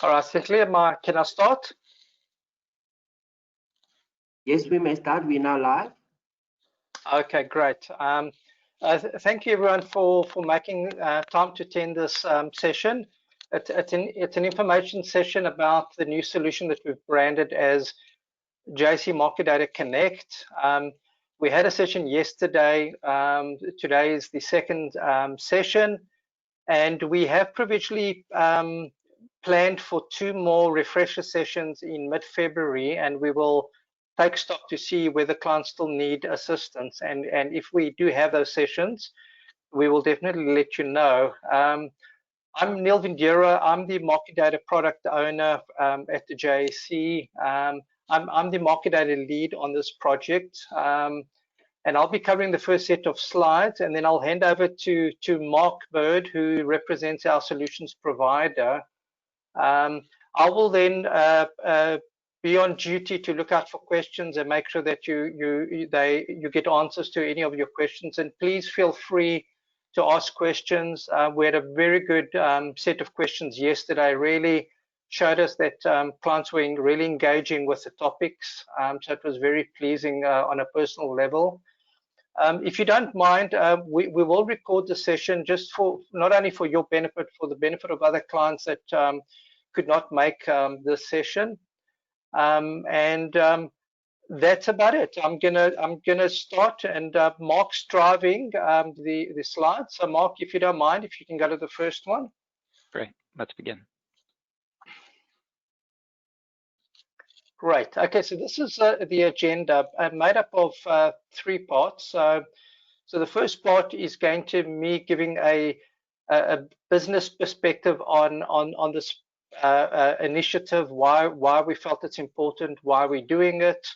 All right, Sinclair, can I start? Yes, we may start. We're now live. Okay, great. Thank you everyone for making time to attend this session. It's an information session about the new solution that we've branded as JSE Market Data Connect. We had a session yesterday. Today is the second session, and we have provisionally planned for 2 more refresher sessions in mid-February, and we will take stock to see whether clients still need assistance. And if we do have those sessions, we will definitely let you know. I'm Neil Vindera. I'm the market data product owner at the JSE. I'm the market data lead on this project. And I'll be covering the first set of slides, and then I'll hand over to Mark Bird, who represents our solutions provider. I will then be on duty to look out for questions and make sure that you get answers to any of your questions. And please feel free to ask questions. We had a very good set of questions yesterday. Really showed us that clients were really engaging with the topics. So it was very pleasing on a personal level. If you don't mind, we will record the session just for not only for your benefit, for the benefit of other clients that could not make this session. That's about it. I'm gonna start, and Mark's driving the slides. So Mark, if you don't mind, if you can go to the first one. Great. Let's begin. Great. Okay, so this is the agenda made up of 3 parts. So the first part is going to me giving a business perspective on this initiative, why we felt it's important, why we're doing it.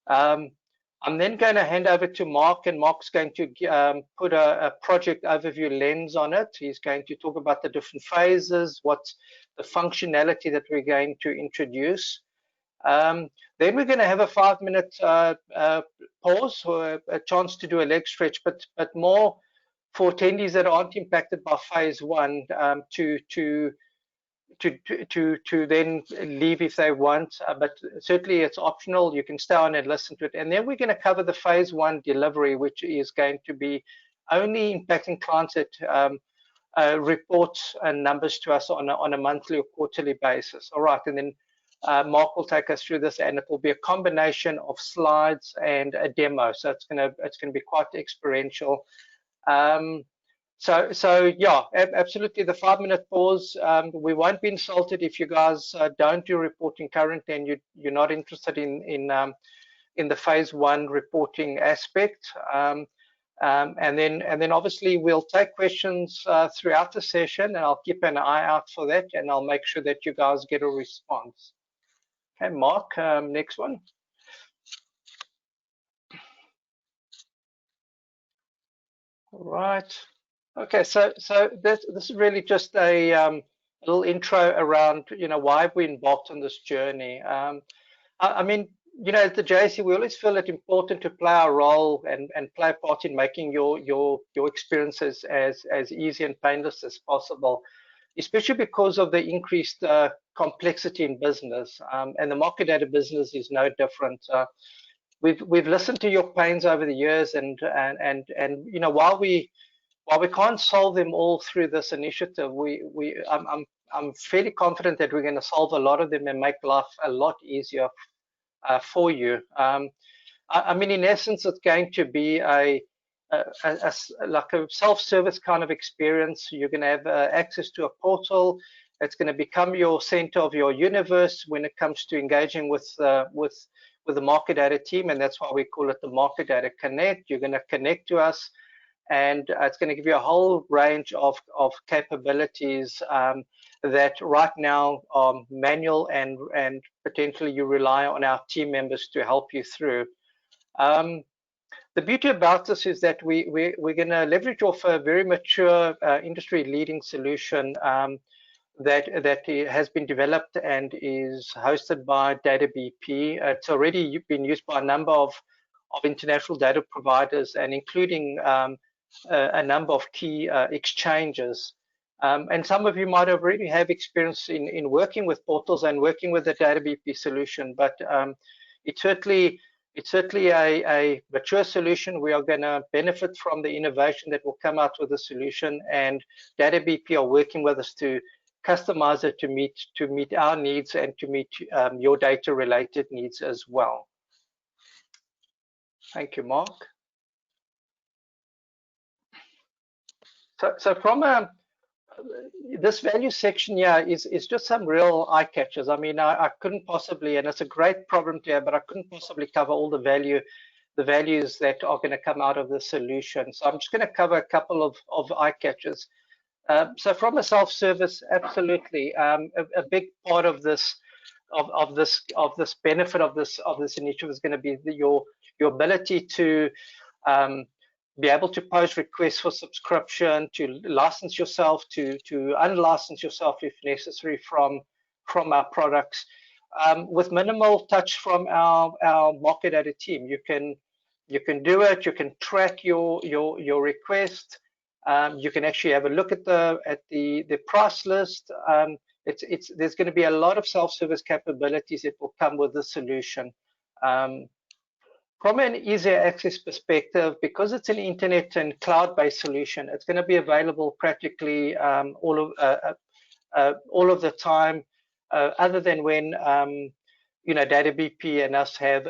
I'm then going to hand over to Mark, and Mark's going to put a project overview lens on it. He's going to talk about the different phases, what's the functionality that we're going to introduce. Then we're going to have a 5-minute pause, or a chance to do a leg stretch, but more for attendees that aren't impacted by phase 1 to then leave if they want. But certainly it's optional. You can stay on and listen to it. And then we're going to cover the phase 1 delivery, which is going to be only impacting clients that report and numbers to us on a monthly or quarterly basis. All right, and then Mark will take us through this, and it will be a combination of slides and a demo. So it's gonna be quite experiential. So yeah, absolutely. The 5-minute pause. We won't be insulted if you guys don't do reporting currently and you're not interested in the phase 1 reporting aspect. And then obviously we'll take questions throughout the session, and I'll keep an eye out for that, and I'll make sure that you guys get a response. Okay, Mark, next one. All right. Okay, so this is really just a little intro around, why we embarked on this journey. I mean, at the JSE, we always feel it important to play our role and play a part in making your experiences as easy and painless as possible, especially because of the increased complexity in business, and the market data business is no different. We've listened to your pains over the years, and while we can't solve them all through this initiative, I'm fairly confident that we're going to solve a lot of them and make life a lot easier for you. I mean, in essence, it's going to be like a self-service kind of experience. You're going to have access to a portal. It's going to become your center of your universe when it comes to engaging with the market data team, and that's why we call it the Market Data Connect. You're going to connect to us, and it's going to give you a whole range of capabilities that right now are manual, and potentially you rely on our team members to help you through. The beauty about this is that we're going to leverage off a very mature industry-leading solution that has been developed and is hosted by DataBP. It's already been used by a number of international data providers, and including a number of key exchanges. And some of you might already have experience in working with portals and working with the DataBP solution, but it's certainly a mature solution. We are going to benefit from the innovation that will come out with the solution, and DataBP are working with us to customize it to meet our needs and to meet your data related needs as well. Thank you, Mark. So from this value section here is just some real eye catchers. I mean, I couldn't possibly, and it's a great problem to have, but I couldn't possibly cover all the values that are going to come out of the solution. So I'm just going to cover a couple of eye catchers. So from a self-service, absolutely, a big part of this benefit of this initiative is going to be your ability to be able to post requests for subscription, to license yourself, to unlicense yourself if necessary from our products, with minimal touch from our market data team. You can do it. You can track your request. You can actually have a look at the price list. There's going to be a lot of self-service capabilities that will come with the solution. From an easier access perspective, because it's an internet and cloud-based solution, it's going to be available practically all of the time, other than when DataBP and us have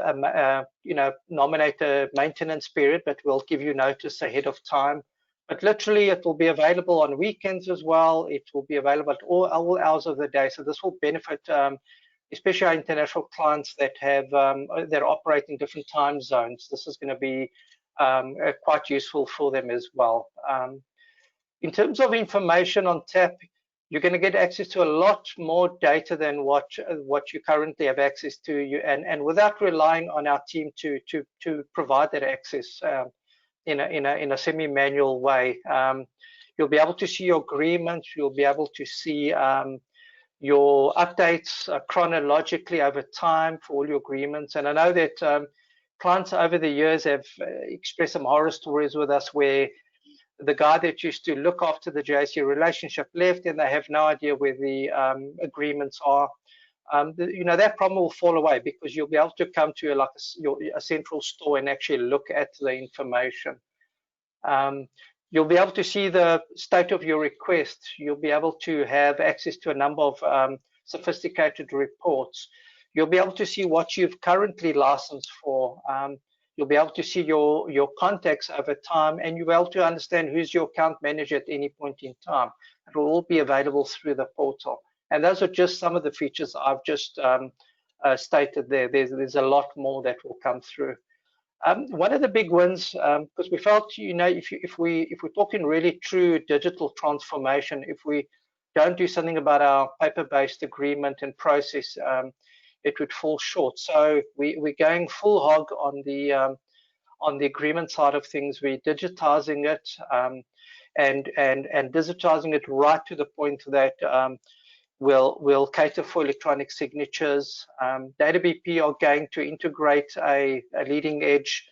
nominate a maintenance period, but we'll give you notice ahead of time. But literally, it will be available on weekends as well. It will be available at all hours of the day. So this will benefit especially our international clients that operate in different time zones. This is going to be quite useful for them as well. In terms of information on tap, you're going to get access to a lot more data than what you currently have access to, and without relying on our team to provide that access in a semi-manual way. You'll be able to see your agreements. You'll be able to see your updates chronologically over time for all your agreements. And I know that clients over the years have expressed some horror stories with us where the guy that used to look after the JSE relationship left and they have no idea where the agreements are. That problem will fall away because you'll be able to come to a central store and actually look at the information. You'll be able to see the state of your request. You'll be able to have access to a number of sophisticated reports. You'll be able to see what you've currently licensed for. You'll be able to see your contacts over time, and you'll be able to understand who's your account manager at any point in time. It will all be available through the portal. And those are just some of the features I've just stated there. There's a lot more that will come through. One of the big wins, because we felt, if we're talking really true digital transformation, if we don't do something about our paper-based agreement and process, it would fall short. So we're going full hog on the agreement side of things. We're digitizing it and digitizing it right to the point that we'll cater for electronic signatures. DataBP are going to integrate a leading edge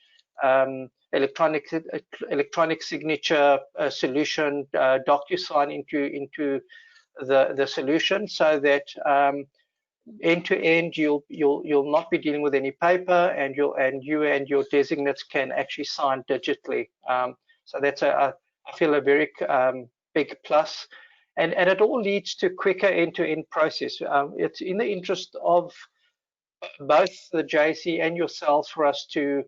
electronic signature solution, DocuSign, into the solution, so that end to end you'll not be dealing with any paper, and you and your designates can actually sign digitally. So that's I feel a very big plus. And it all leads to quicker end-to-end process. It's in the interest of both the JSE and yourselves for us to,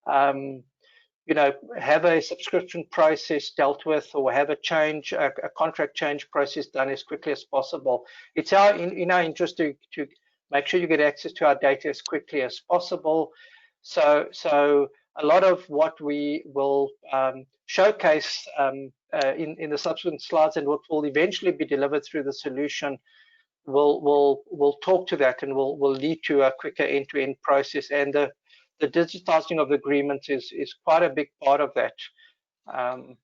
have a subscription process dealt with, or have a contract change process done as quickly as possible. It's in our interest to make sure you get access to our data as quickly as possible. So a lot of what we will showcase in the subsequent slides, and what will eventually be delivered through the solution, will talk to that, and will lead to a quicker end-to-end process. And the digitizing of the agreements is quite a big part of that. And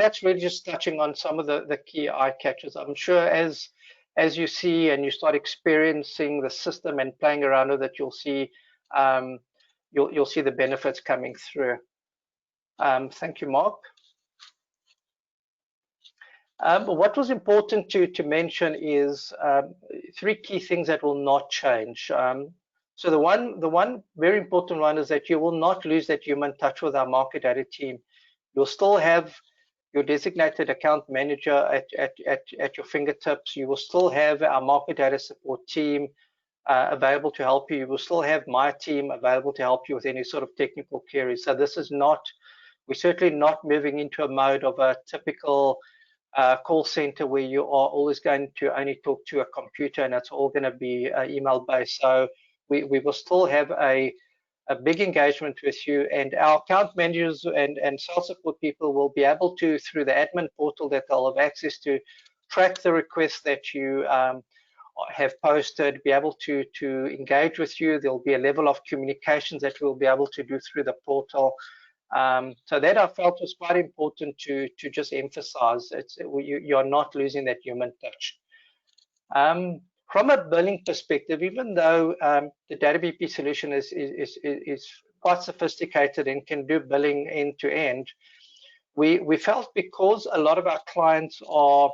that's really just touching on some of the key eye catchers. I'm sure as you see and you start experiencing the system and playing around with it, you'll see the benefits coming through. Thank you, Mark. What was important to mention is 3 key things that will not change. So the one very important one is that you will not lose that human touch with our market data team. You'll still have your designated account manager at your fingertips. You will still have our market data support team available to help you. You will still have my team available to help you with any sort of technical queries. So this is not, we're certainly not moving into a mode of a typical call center where you are always going to only talk to a computer and it's all going to be email based. So we will still have a big engagement with you, and our account managers and sales support people will be able to, through the admin portal that they'll have access to, track the requests that you have posted, be able to engage with you. There'll be a level of communications that we'll be able to do through the portal. So that I felt was quite important to just emphasize. You're not losing that human touch. From a billing perspective, even though the DataBP solution is quite sophisticated and can do billing end to end, we felt because a lot of our clients are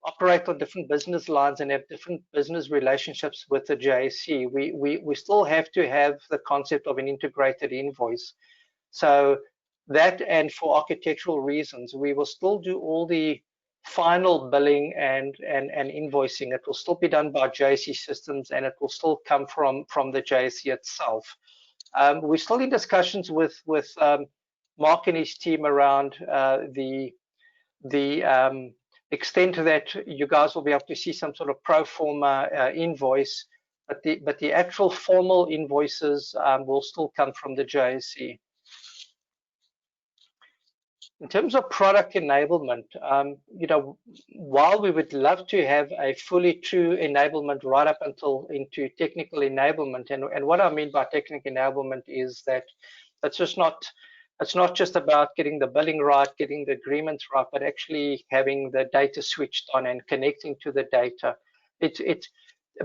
operate on different business lines and have different business relationships with the JSE, we still have to have the concept of an integrated invoice. So that, and for architectural reasons, we will still do all the final billing and invoicing. It will still be done by JSE systems, and it will still come from the JSE itself. We're still in discussions with Mark and his team around the extent that you guys will be able to see some sort of pro forma invoice, but the actual formal invoices will still come from the JSE. In terms of product enablement, you know, while we would love to have a fully true enablement right up until into technical enablement, and what I mean by technical enablement is that it's not just about getting the billing right, getting the agreements right, but actually having the data switched on and connecting to the data. It's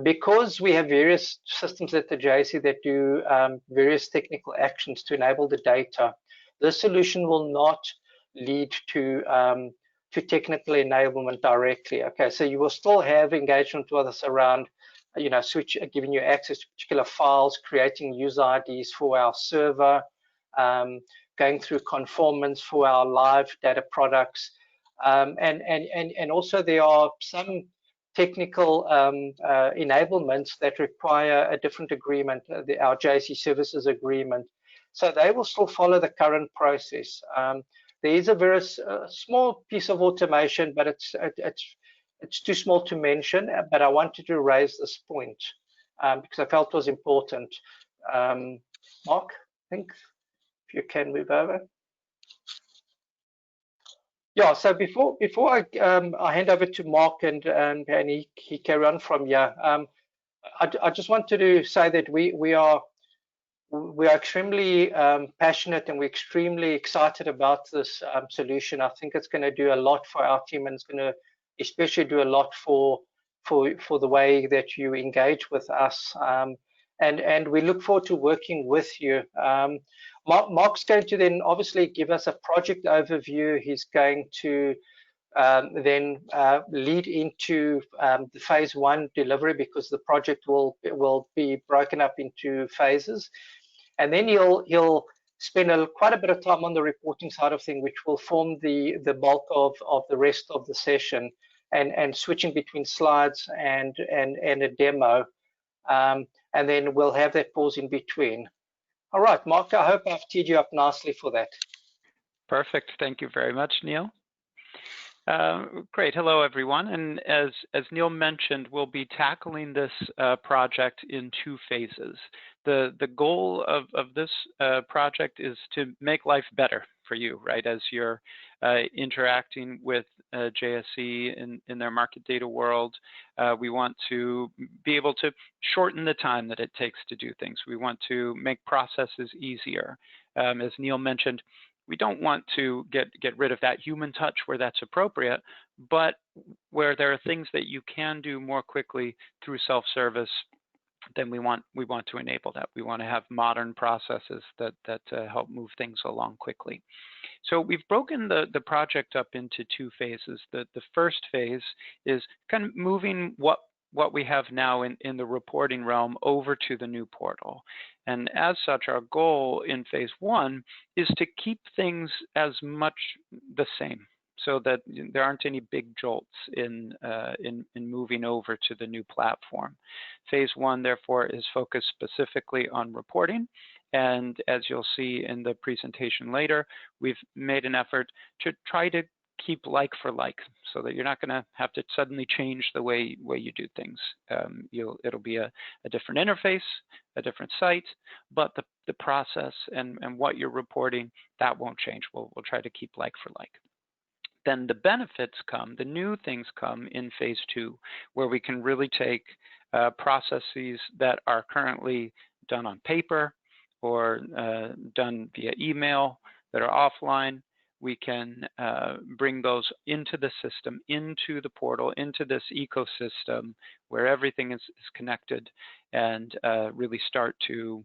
because we have various systems at the JSE that do various technical actions to enable the data. This solution will not lead to technical enablement directly. Okay, so you will still have engagement with us around, you know, giving you access to particular files, creating user IDs for our server, going through conformance for our live data products, and also there are some technical enablements that require a different agreement, our JSE services agreement. So they will still follow the current process. There is a very small piece of automation, but it's too small to mention. But I wanted to raise this point because I felt it was important. Mark, I think if you can move over. Yeah. So before I hand over to Mark and he carry on from here, I just wanted to say that we are extremely passionate and we're extremely excited about this solution. I think it's going to do a lot for our team, and it's going to especially do a lot for the way that you engage with us. And we look forward to working with you. Mark's going to then obviously give us a project overview. He's going to then lead into the phase 1 delivery, because the project will be broken up into phases, and then he'll spend quite a bit of time on the reporting side of things, which will form the bulk of the rest of the session, and switching between slides and a demo, and then we'll have that pause in between. All right, Mark, I hope I've teed you up nicely for that. Perfect. Thank you very much, Neil. Great. Hello, everyone. And as Neil mentioned, we'll be tackling this project in 2 phases. The goal of this project is to make life better for you, right? As you're interacting with JSE in their market data world, we want to be able to shorten the time that it takes to do things. We want to make processes easier. As Neil mentioned, we don't want to get rid of that human touch where that's appropriate, but where there are things that you can do more quickly through self-service, then we want to enable that. We want to have modern processes that help move things along quickly. So we've broken the project up into two phases. The first phase is kind of moving what we have now in the reporting realm over to the new portal. And as such, our goal in phase one is to keep things as much the same, so that there aren't any big jolts in moving over to the new platform. Phase one, therefore, is focused specifically on reporting. And as you'll see in the presentation later, we've made an effort to try to keep like for like, so that you're not going to have to suddenly change the way you do things. It'll be a different interface, a different site, but the process and what you're reporting, that won't change. We'll try to keep like for like. Then the benefits come, the new things come in phase two, where we can really take processes that are currently done on paper or done via email that are offline. We can bring those into the system, into the portal, into this ecosystem where everything is connected, and really start to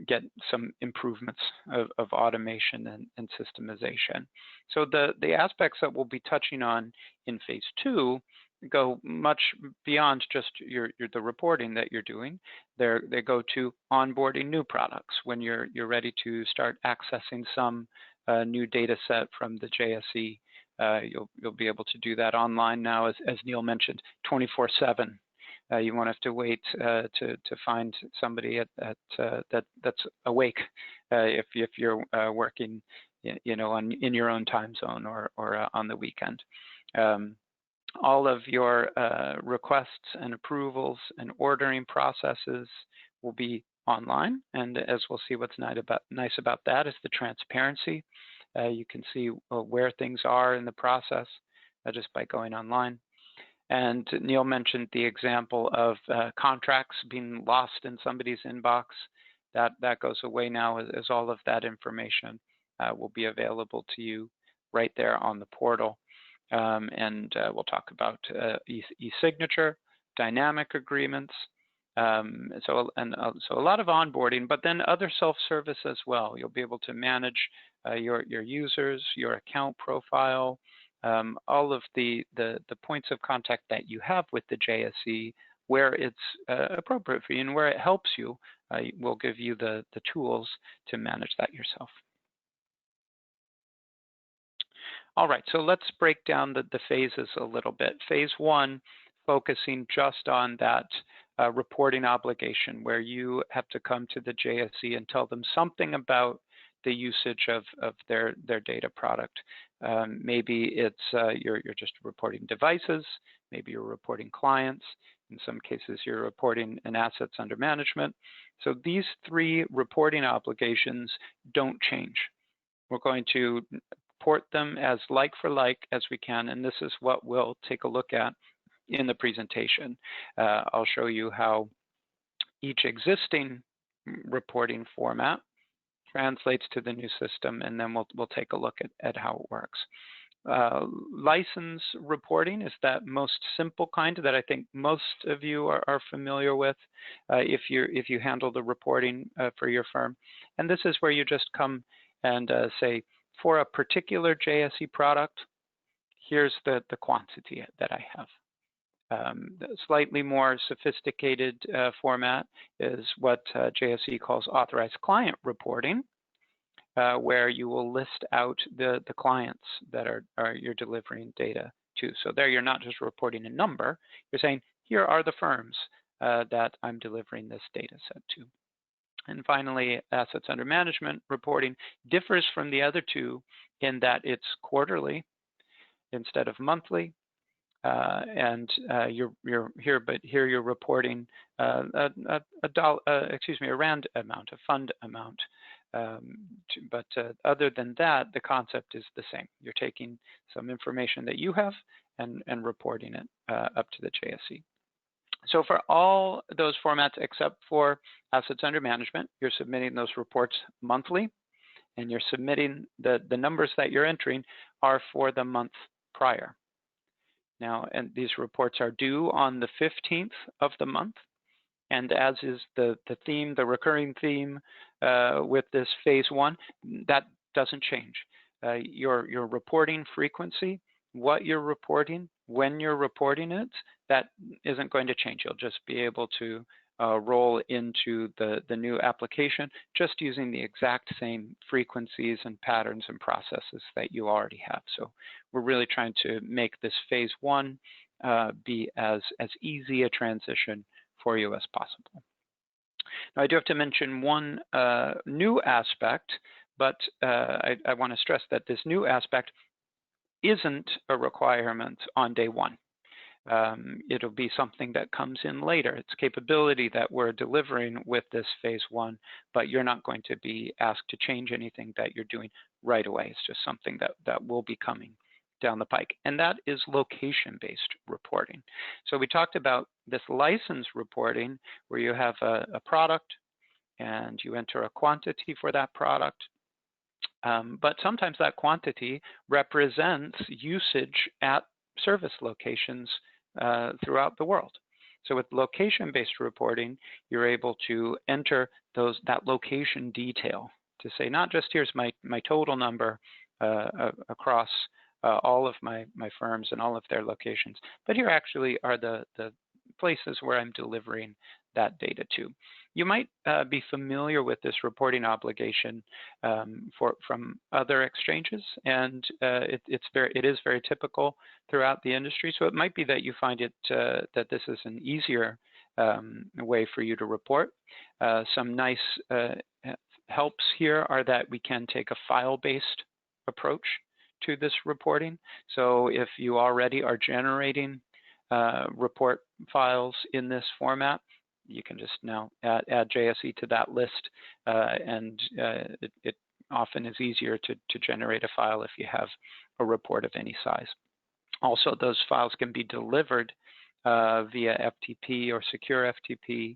get some improvements of automation and systemization. So the aspects that we'll be touching on in phase two go much beyond just the reporting that you're doing. They go to onboarding new products when you're ready to start accessing some new data set from the JSE. You'll be able to do that online now, as Neil mentioned, 24/7. You won't have to wait to find somebody that's awake if you're working, in your own time zone or on the weekend. All of your requests and approvals and ordering processes will be online, and as we'll see, what's nice about that is the transparency. You can see where things are in the process just by going online. And Neil mentioned the example of contracts being lost in somebody's inbox. That goes away now, as all of that information will be available to you right there on the portal. And we'll talk about e-signature, dynamic agreements, so a lot of onboarding, but then other self-service as well. You'll be able to manage your users, your account profile, all of the points of contact that you have with the JSE, where it's appropriate for you and where it helps you. We'll give you the tools to manage that yourself. All right, so let's break down the phases a little bit. Phase one, focusing just on that reporting obligation, where you have to come to the JSE and tell them something about the usage of their data product. Maybe it's you're just reporting devices, maybe you're reporting clients, in some cases you're reporting an assets under management. So these three reporting obligations don't change. We're going to port them as like for like as we can, and this is what we'll take a look at in the presentation. I'll show you how each existing reporting format translates to the new system, and then we'll take a look at how it works. License reporting is that most simple kind that I think most of you are familiar with if you handle the reporting for your firm. And this is where you just come and say, for a particular JSE product, here's the quantity that I have. The slightly more sophisticated format is what JSE calls authorized client reporting, where you will list out the clients that you're delivering data to. So there you're not just reporting a number, you're saying, here are the firms that I'm delivering this data set to. And finally, assets under management reporting differs from the other two in that it's quarterly instead of monthly. And you're here, but here you're reporting a rand amount, a fund amount. But other than that, the concept is the same. You're taking some information that you have and reporting it up to the JSE. So for all those formats except for assets under management, you're submitting those reports monthly, and you're submitting the numbers that you're entering are for the month prior. Now, and these reports are due on the 15th of the month, And as is the theme, the recurring theme with this phase one, that doesn't change. Your reporting frequency, what you're reporting, when you're reporting it, that isn't going to change. You'll just be able to roll into the new application just using the exact same frequencies and patterns and processes that you already have. So we're really trying to make this phase one be as easy a transition for you as possible. Now, I do have to mention one new aspect, but I want to stress that this new aspect isn't a requirement on day one. It'll be something that comes in later. It's capability that we're delivering with this phase one, but you're not going to be asked to change anything that you're doing right away. It's just something that will be coming down the pike, and that is location-based reporting. So we talked about this license reporting where you have a product and you enter a quantity for that product, but sometimes that quantity represents usage at service locations throughout the world. So with location-based reporting, you're able to enter that location detail to say, not just here's my total number across all of my firms and all of their locations, but here actually are the places where I'm delivering that data to. You might be familiar with this reporting obligation from other exchanges, and it is very typical throughout the industry. So it might be that you find it that this is an easier way for you to report. Some nice helps here are that we can take a file-based approach to this reporting. So if you already are generating report files in this format, you can just now add JSE to that list, and it often is easier to generate a file if you have a report of any size. Also, those files can be delivered via FTP or secure FTP,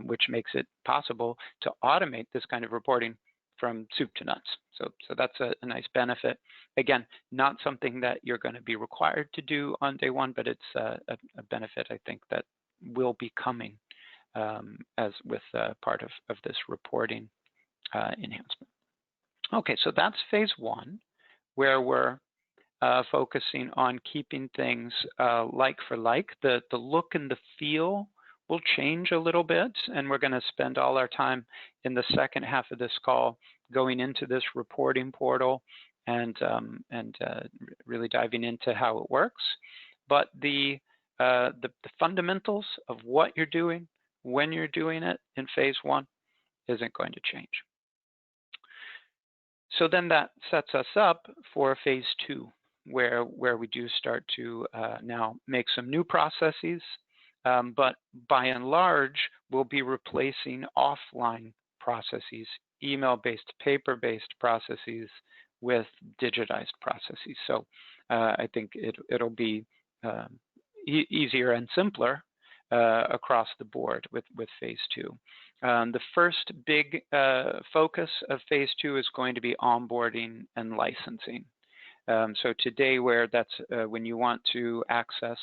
which makes it possible to automate this kind of reporting from soup to nuts. So that's a nice benefit. Again, not something that you're going to be required to do on day one, but it's a benefit I think that will be coming as with part of this reporting enhancement. Okay, so that's phase one, where we're focusing on keeping things like for like. The look and the feel will change a little bit, and we're going to spend all our time in the second half of this call going into this reporting portal and really diving into how it works. But the fundamentals of what you're doing, when you're doing it in phase one, isn't going to change. So then that sets us up for phase two, where we do start to now make some new processes, but by and large, we'll be replacing offline processes, email-based, paper-based processes with digitized processes. So I think it'll be easier and simpler across the board with phase two. The first big focus of phase two is going to be onboarding and licensing. So today, where that's when you want to access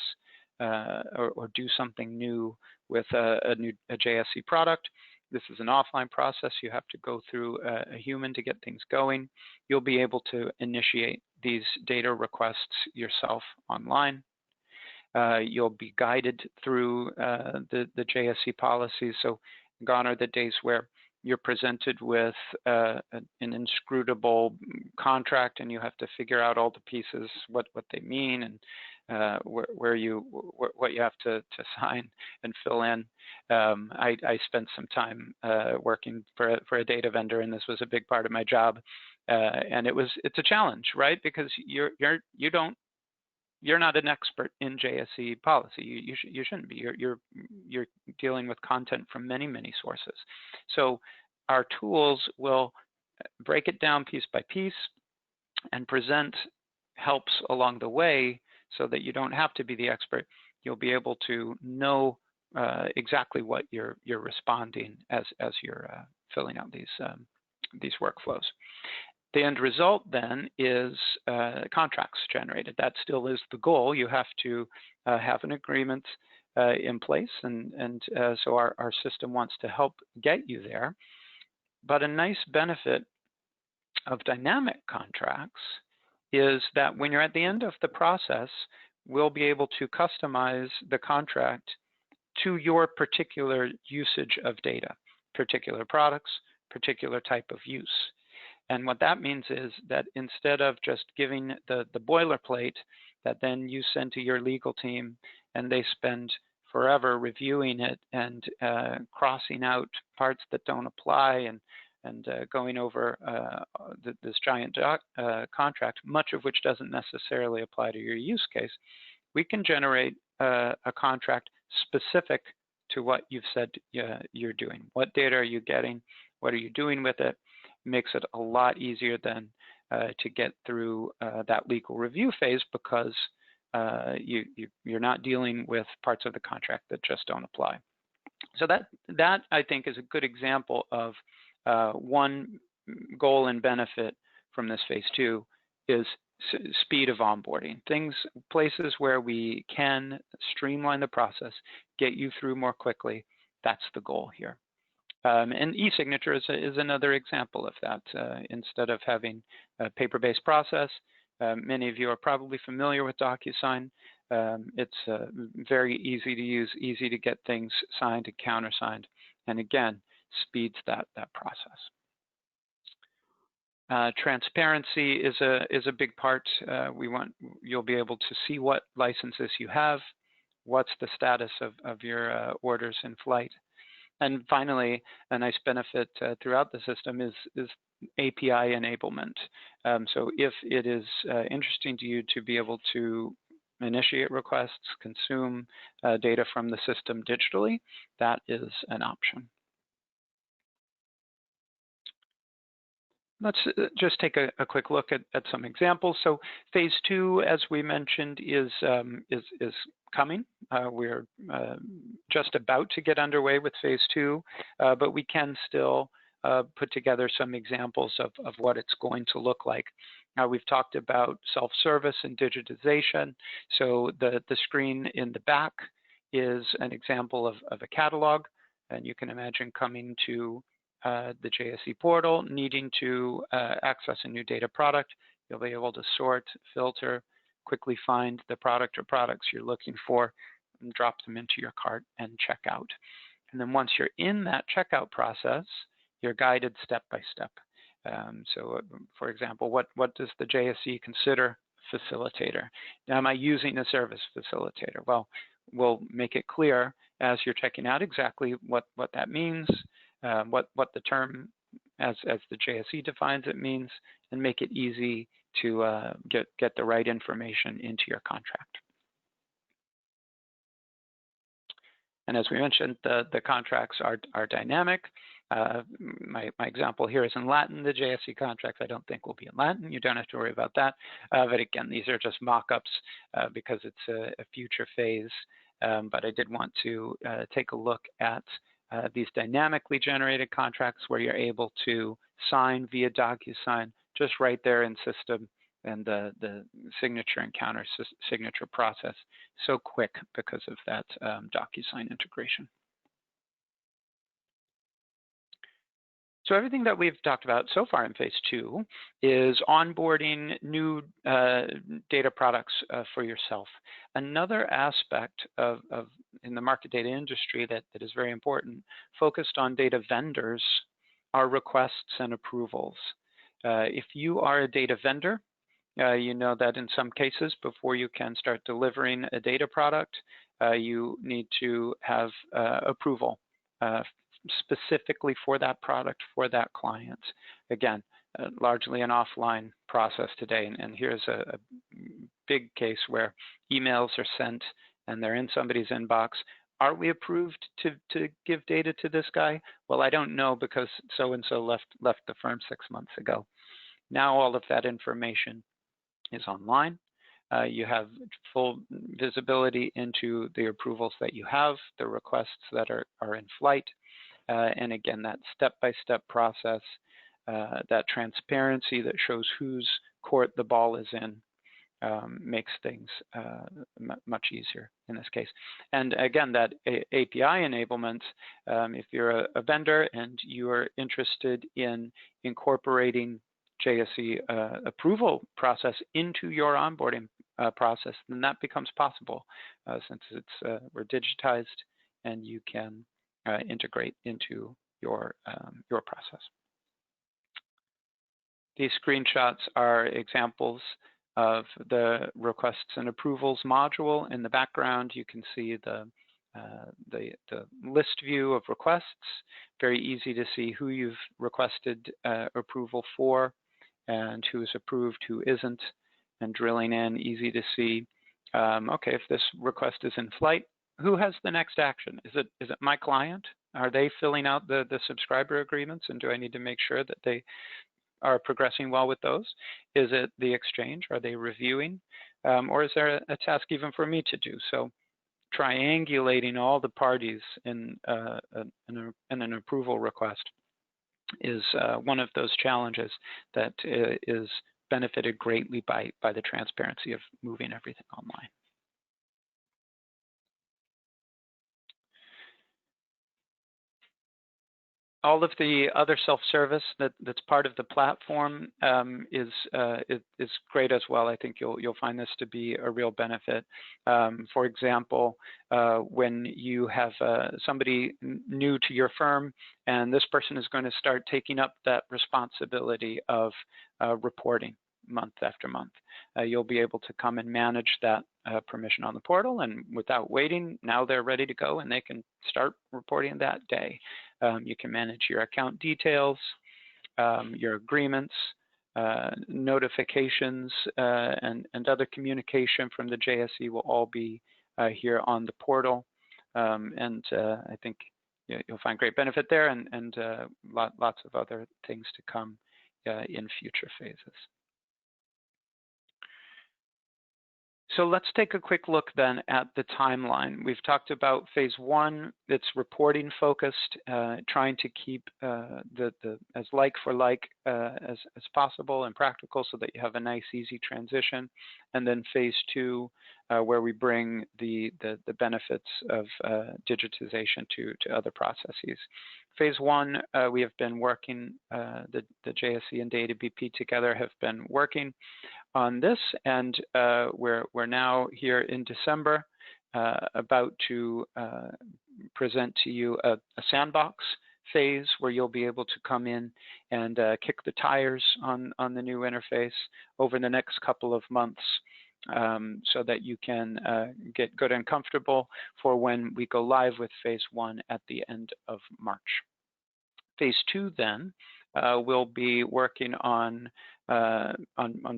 or do something new with a JSE product, this is an offline process. You have to go through a human to get things going. You'll be able to initiate these data requests yourself online. You'll be guided through the JSE policies. So gone are the days where you're presented with an inscrutable contract and you have to figure out all the pieces, what they mean, and what you have to sign and fill in. I spent some time working for a data vendor, and this was a big part of my job. And it's a challenge, right? Because you're not an expert in JSE policy. You shouldn't be. You're dealing with content from many sources. So our tools will break it down piece by piece and present helps along the way, so that you don't have to be the expert. You'll be able to know exactly what you're responding as you're filling out these workflows. The end result then is contracts generated. That still is the goal. You have to have an agreement in place, and so our system wants to help get you there. But a nice benefit of dynamic contracts is that when you're at the end of the process, we'll be able to customize the contract to your particular usage of data, particular products, particular type of use. And what that means is that instead of just giving the boilerplate that then you send to your legal team and they spend forever reviewing it and crossing out parts that don't apply and going over this giant contract, much of which doesn't necessarily apply to your use case, we can generate a contract specific to what you've said you're doing. What data are you getting? What are you doing with it? Makes it a lot easier then to get through that legal review phase, because you're not dealing with parts of the contract that just don't apply. So that I think is a good example of one goal and benefit from this phase 2 is speed of onboarding. Places where we can streamline the process, get you through more quickly. That's the goal here. And e-signature is another example of that. Instead of having a paper-based process, many of you are probably familiar with DocuSign. It's very easy to use, easy to get things signed and countersigned, and again, speeds that process. Transparency is a big part. You'll be able to see what licenses you have, what's the status of your orders in flight. And finally, a nice benefit throughout the system is API enablement. So if it is interesting to you to be able to initiate requests, consume data from the system digitally, that is an option. Let's just take a quick look at some examples. So phase 2, as we mentioned, is coming. We're just about to get underway with phase 2, but we can still put together some examples of what it's going to look like. We've talked about self-service and digitization. So the screen in the back is an example of a catalog, and you can imagine coming to the JSE portal, needing to access a new data product. You'll be able to sort, filter, quickly find the product or products you're looking for, and drop them into your cart and check out. And then once you're in that checkout process, you're guided step by step. So for example, what does the JSE consider facilitator? Now, am I using a service facilitator? Well, we'll make it clear as you're checking out exactly what that means, what the term as the JSE defines it means, and make it easy to get the right information into your contract. And as we mentioned, the contracts are dynamic. My example here is in Latin. The JSE contracts I don't think will be in Latin. You don't have to worry about that. But again, these are just mock-ups because it's a future phase. But I did want to take a look at these dynamically generated contracts where you're able to sign via DocuSign just right there in system, and the signature and counter signature process so quick because of that DocuSign integration. So everything that we've talked about so far in phase 2 is onboarding new data products for yourself. Another aspect in the market data industry that is very important, focused on data vendors, are requests and approvals. If you are a data vendor, you know that in some cases, before you can start delivering a data product, you need to have approval specifically for that product, for that client. Again, largely an offline process today. And here's a big case where emails are sent and they're in somebody's inbox. Are we approved to give data to this guy? Well, I don't know because so-and-so left the firm 6 months ago. Now all of that information is online. You have full visibility into the approvals that you have, the requests that are in flight. And again, that step-by-step process, that transparency that shows whose court the ball is in, makes things much easier in this case. And again, that API enablement, if you're a vendor and you are interested in incorporating JSE approval process into your onboarding process, then that becomes possible since we're digitized and you can integrate into your process. These screenshots are examples of the requests and approvals module. In the background, you can see the list view of requests. Very easy to see who you've requested approval for and who is approved, who isn't, and drilling in, easy to see. Okay, if this request is in flight, who has the next action? Is it my client? Are they filling out the subscriber agreements, and do I need to make sure that they are progressing well with those? Is it the exchange? Are they reviewing? Or is there a task even for me to do? So triangulating all the parties in an approval request is one of those challenges that is benefited greatly by the transparency of moving everything online. All of the other self-service that's part of the platform is great as well. I think you'll find this to be a real benefit. For example, when you have somebody new to your firm, and this person is going to start taking up that responsibility of reporting month after month, you'll be able to come and manage that permission on the portal, and without waiting, now they're ready to go and they can start reporting that day. You can manage your account details, your agreements, notifications, and other communication from the JSE will all be here on the portal. I think you'll find great benefit there, and lots of other things to come in future phases. So let's take a quick look then at the timeline. We've talked about phase one. It's reporting focused, trying to keep as like for like as possible and practical so that you have a nice, easy transition. And then phase two, where we bring the benefits of digitization to other processes. Phase one, we have been working, the JSE and DataBP together have been working on this, and we're now here in December about to present to you a sandbox phase where you'll be able to come in and kick the tires on the new interface over the next couple of months, so that you can get good and comfortable for when we go live with phase one at the end of March. Phase two then will be working on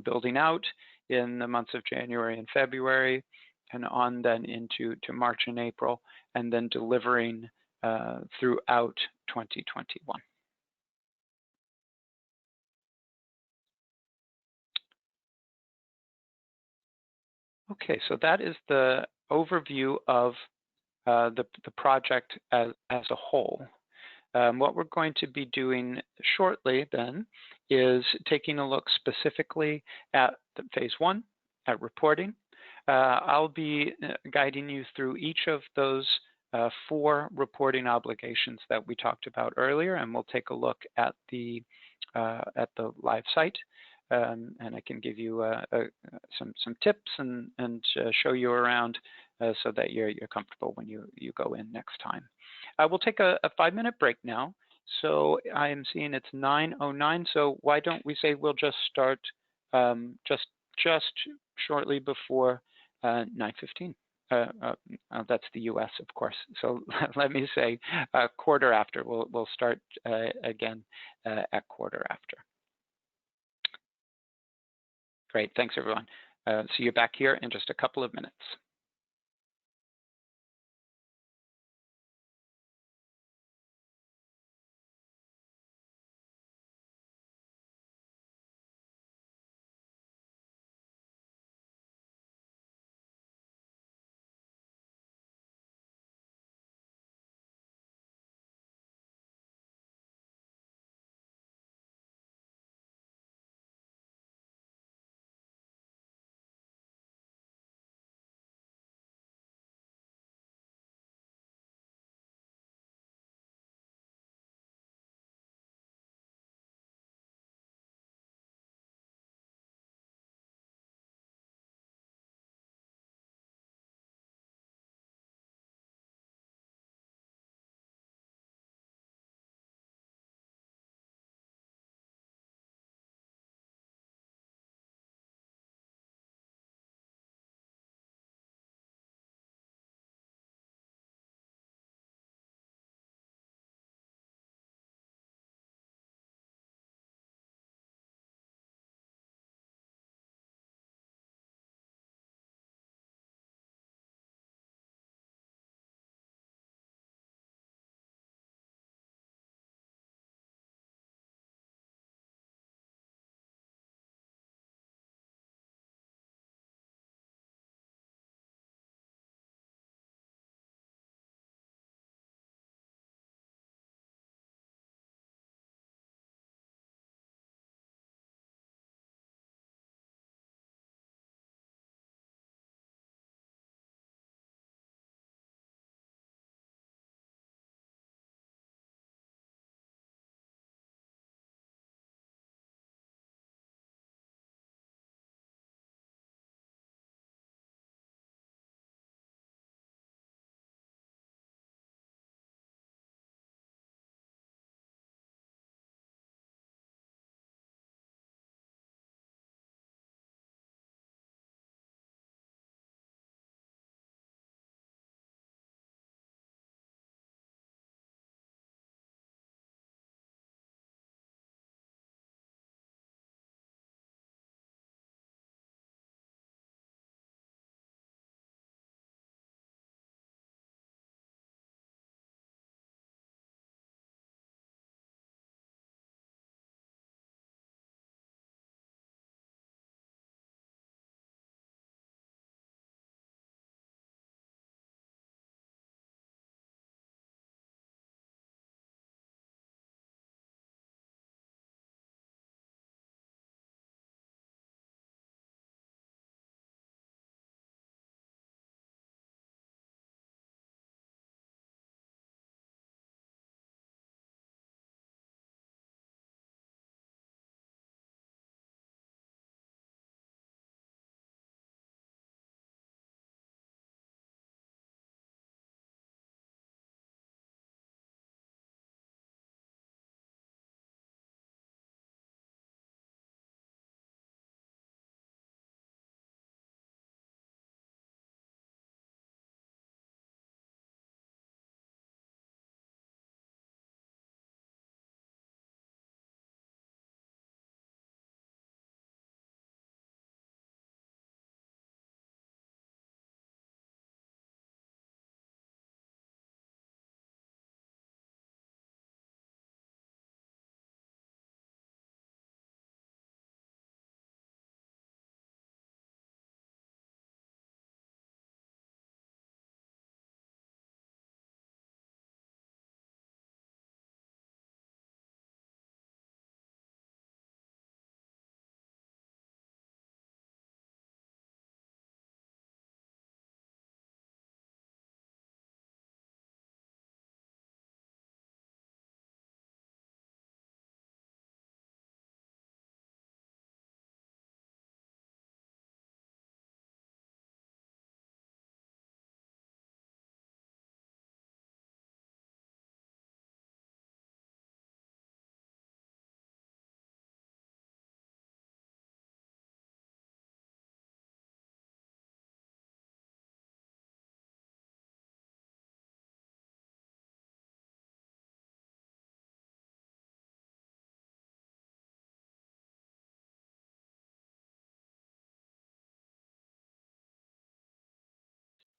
building out in the months of January and February, and on then into March and April, and then delivering throughout 2021. Okay, so that is the overview of the project as a whole. What we're going to be doing shortly then is taking a look specifically at phase one, at reporting. I'll be guiding you through each of those 4 reporting obligations that we talked about earlier, and we'll take a look at the live site. And I can give you some tips and show you around so that you're comfortable when you go in next time. We'll take a 5-minute break now. So I am seeing it's 9:09. So why don't we say we'll just start just shortly before 9:15. That's the U.S., of course. So let me say quarter after. We'll start again at quarter after. Great, thanks everyone. See you back here in just a couple of minutes.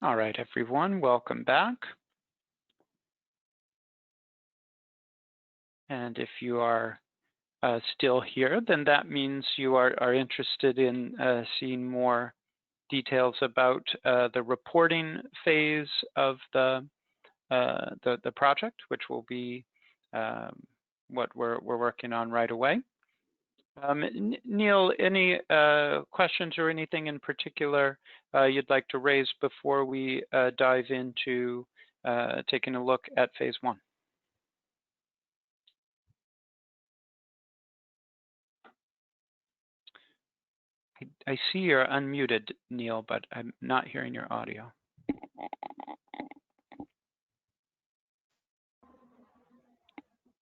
All right, everyone, welcome back. And if you are still here, then that means you are interested in seeing more details about the reporting phase of the project, which will be what we're working on right away. Neil, any questions or anything in particular you'd like to raise before we dive into taking a look at phase one? I see you're unmuted, Neil, but I'm not hearing your audio.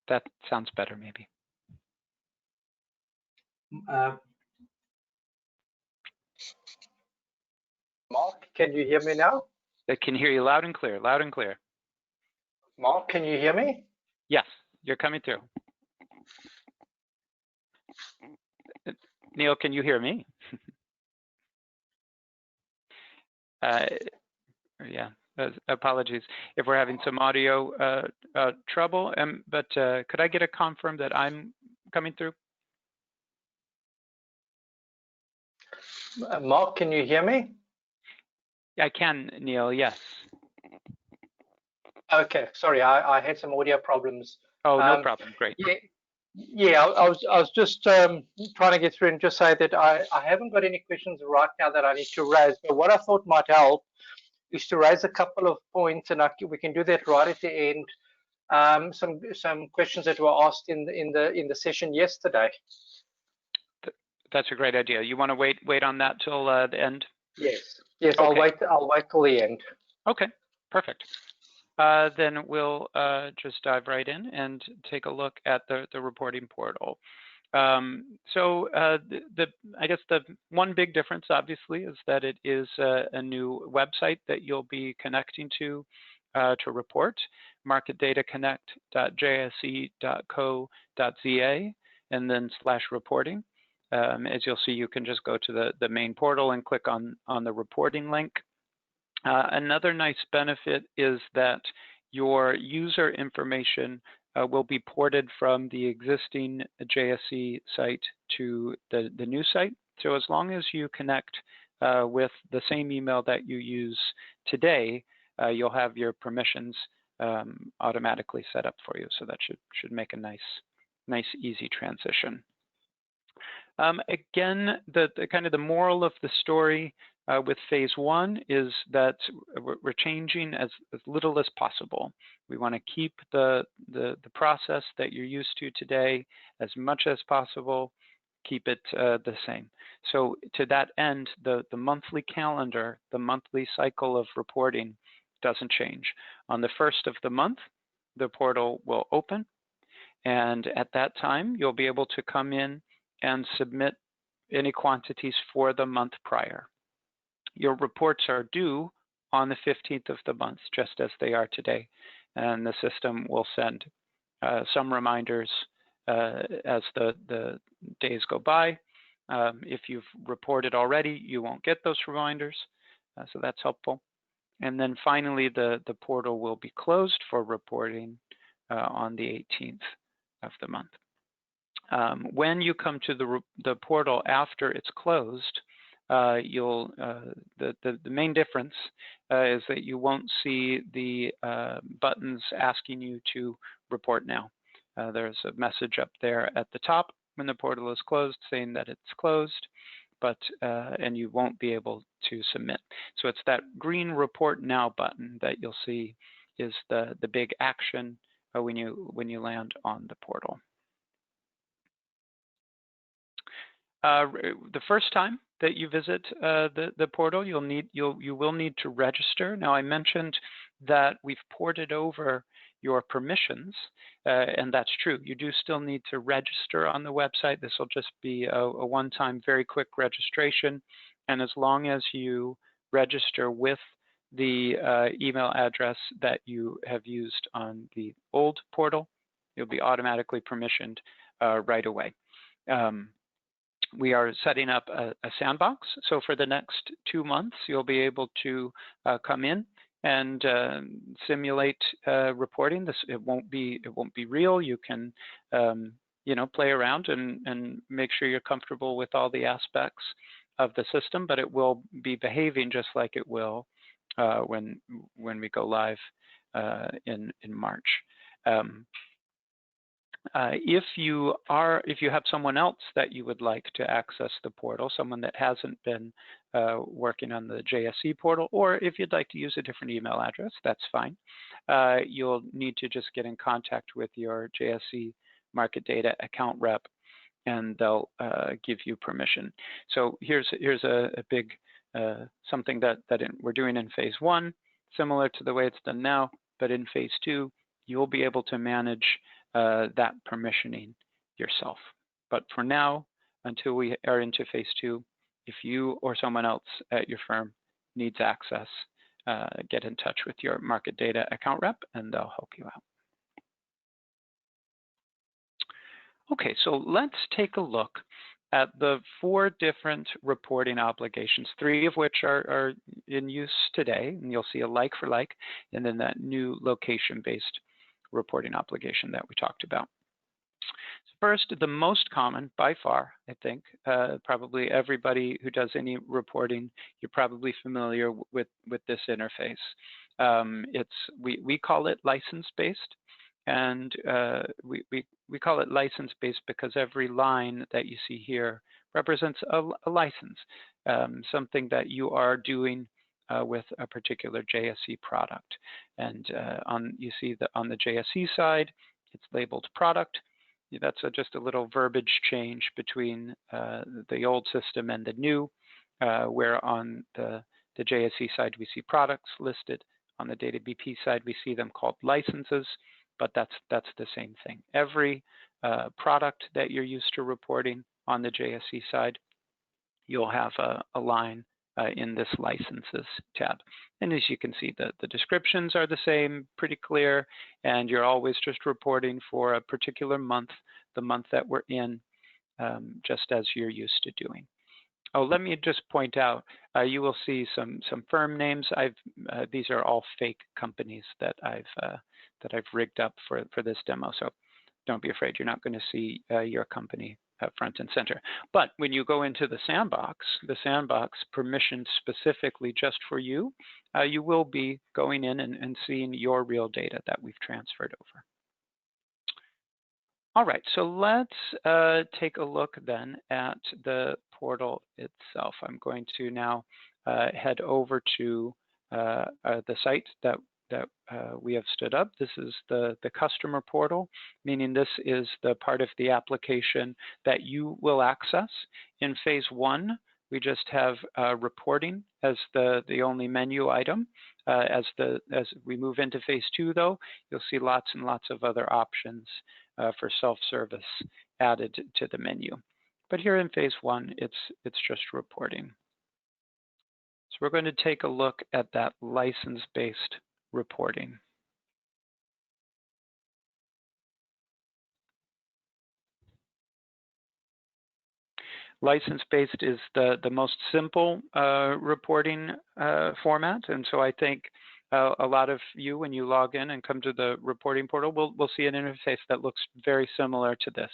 That sounds better, maybe. Mark, can you hear me now? I can hear you loud and clear, loud and clear. Mark, can you hear me? Yes, you're coming through. Neil, can you hear me? Yeah, apologies if we're having some audio trouble, but could I get a confirm that I'm coming through? Mark, can you hear me? I can, Neil, yes. Okay, sorry, I had some audio problems. Oh, no problem, great. Yeah, I was just trying to get through and just say that I haven't got any questions right now that I need to raise, but what I thought might help is to raise a couple of points, and we can do that right at the end. Some questions that were asked in the session yesterday. That's a great idea. You want to wait on that till the end? Yes. Yes, Okay. I'll wait till the end. Okay, perfect. Then we'll just dive right in and take a look at the reporting portal. So I guess the one big difference, obviously, is that it is a new website that you'll be connecting to report, marketdataconnect.jse.co.za, and then /reporting. As you'll see, you can just go to the main portal and click on the reporting link. Another nice benefit is that your user information will be ported from the existing JSE site to the new site. So as long as you connect with the same email that you use today, you'll have your permissions automatically set up for you. So that should make a nice easy transition. Again, the kind of the moral of the story with phase one is that we're changing as little as possible. We want to keep the process that you're used to today as much as possible, keep it the same. So to that end, the monthly calendar, the monthly cycle of reporting doesn't change. On the first of the month, the portal will open, and at that time, you'll be able to come in and submit any quantities for the month prior. Your reports are due on the 15th of the month, just as they are today, and the system will send some reminders as the days go by. If you've reported already, you won't get those reminders, so that's helpful. And then finally, the portal will be closed for reporting on the 18th of the month. When you come to the portal after it's closed, the main difference is that you won't see the buttons asking you to report now. There's a message up there at the top when the portal is closed saying that it's closed, but and you won't be able to submit. So it's that green report now button that you'll see is the big action when you land on the portal. The first time that you visit the portal, you will need to register. Now, I mentioned that we've ported over your permissions, and that's true. You do still need to register on the website. This will just be a one-time, very quick registration, and as long as you register with the email address that you have used on the old portal, you'll be automatically permissioned right away. we are setting up a sandbox. So for the next 2 months, you'll be able to come in and simulate reporting. It won't be real. You can play around and make sure you're comfortable with all the aspects of the system, but it will be behaving just like it will when we go live in March. If you have someone else that you would like to access the portal, someone that hasn't been working on the JSE portal, or if you'd like to use a different email address, that's fine. You'll need to just get in contact with your JSE market data account rep, and they'll give you permission. So here's a big something that we're doing in phase 1, similar to the way it's done now, but in phase 2, you'll be able to manage that permissioning yourself. But for now, until we are into phase 2, if you or someone else at your firm needs access, get in touch with your market data account rep and they'll help you out. Okay, so let's take a look at the 4 different reporting obligations, 3 of which are in use today, and you'll see a like for like, and then that new location-based reporting obligation that we talked about. First, the most common by far, I think, probably everybody who does any reporting, you're probably familiar with this interface. We call it license-based, and we call it license-based because every line that you see here represents a license, something that you are doing with a particular JSE product. And you see that on the JSE side, it's labeled product. That's just a little verbiage change between the old system and the new, where on the JSE side, we see products listed. On the DataBP side, we see them called licenses, but that's the same thing. Every product that you're used to reporting on the JSE side, you'll have a line in this licenses tab. And as you can see, the descriptions are the same, pretty clear, and you're always just reporting for a particular month, the month that we're in, just as you're used to doing. Oh, let me just point out, you will see some firm names. These are all fake companies that I've rigged up for this demo. So don't be afraid, you're not going to see your company front and center. But when you go into the sandbox permissioned specifically just for you, you will be going in and seeing your real data that we've transferred over. All right, so let's take a look then at the portal itself. I'm going to now head over to the site that we have stood up. This is the customer portal, meaning this is the part of the application that you will access. In phase 1, we just have reporting as the only menu item. As we move into phase 2, though, you'll see lots and lots of other options for self-service added to the menu. But here in phase 1, it's just reporting. So we're going to take a look at that license-based reporting. License-based is the most simple reporting format, and so I think a lot of you, when you log in and come to the reporting portal, will see an interface that looks very similar to this,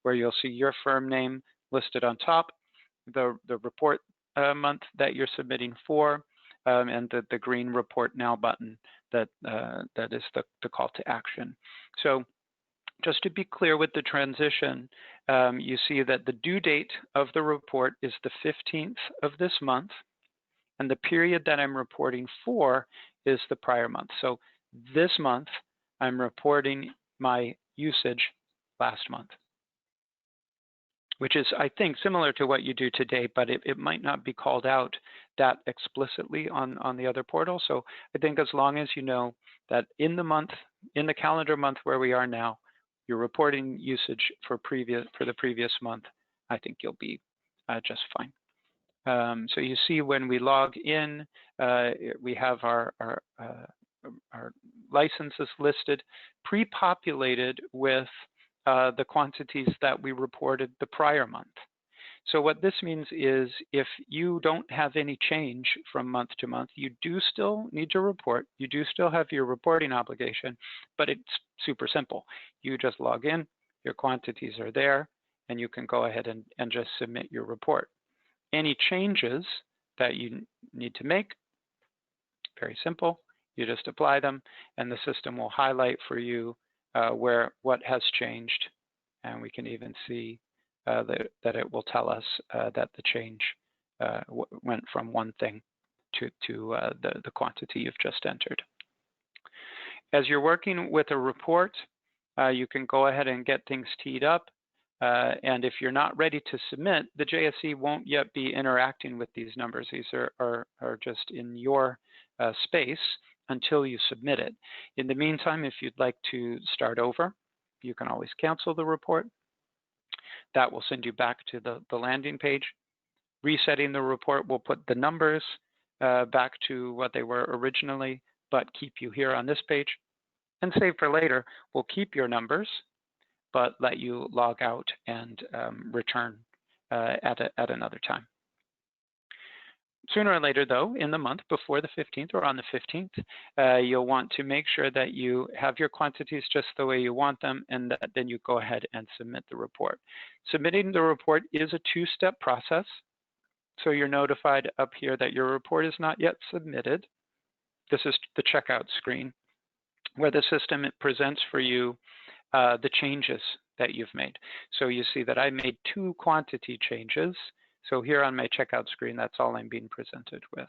where you'll see your firm name listed on top, the report month that you're submitting for, and the green report now button that is the call to action. So just to be clear with the transition, you see that the due date of the report is the 15th of this month, and the period that I'm reporting for is the prior month. So this month, I'm reporting my usage last month, which is, I think, similar to what you do today, but it might not be called out that explicitly on the other portal. So I think as long as you know that in the calendar month where we are now, you're reporting usage for the previous month, I think you'll be just fine. So you see when we log in, we have our licenses listed, pre-populated with the quantities that we reported the prior month. So what this means is if you don't have any change from month to month, you do still need to report. You do still have your reporting obligation, but it's super simple. You just log in, your quantities are there, and you can go ahead and just submit your report. Any changes that you need to make, very simple. You just apply them, and the system will highlight for you what has changed, and we can even see that it will tell us that the change went from one thing to the quantity you've just entered. As you're working with a report, you can go ahead and get things teed up. And if you're not ready to submit, the JSE won't yet be interacting with these numbers. These are just in your space until you submit it. In the meantime, if you'd like to start over, you can always cancel the report. That will send you back to the landing page. Resetting the report will put the numbers back to what they were originally, but keep you here on this page. And Save for Later will keep your numbers, but let you log out and return at another time. Sooner or later, though, in the month before the 15th or on the 15th, you'll want to make sure that you have your quantities just the way you want them, and that then you go ahead and submit the report. Submitting the report is a two-step process. So you're notified up here that your report is not yet submitted. This is the checkout screen, where the system presents for you the changes that you've made. So you see that I made 2 quantity changes. So here on my checkout screen, that's all I'm being presented with.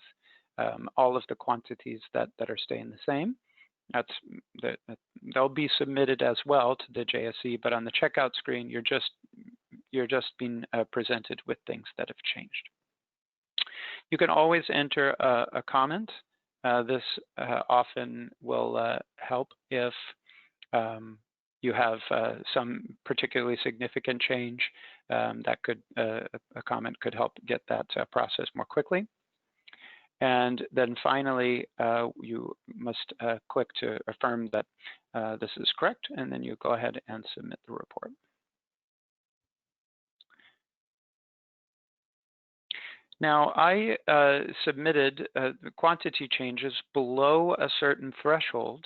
All of the quantities that are staying the same. They'll be submitted as well to the JSE, but on the checkout screen, you're just being presented with things that have changed. You can always enter a comment. This often will help if you have some particularly significant change. A comment could help get that process more quickly. And then finally, you must click to affirm that this is correct, and then you go ahead and submit the report. Now, I submitted the quantity changes below a certain threshold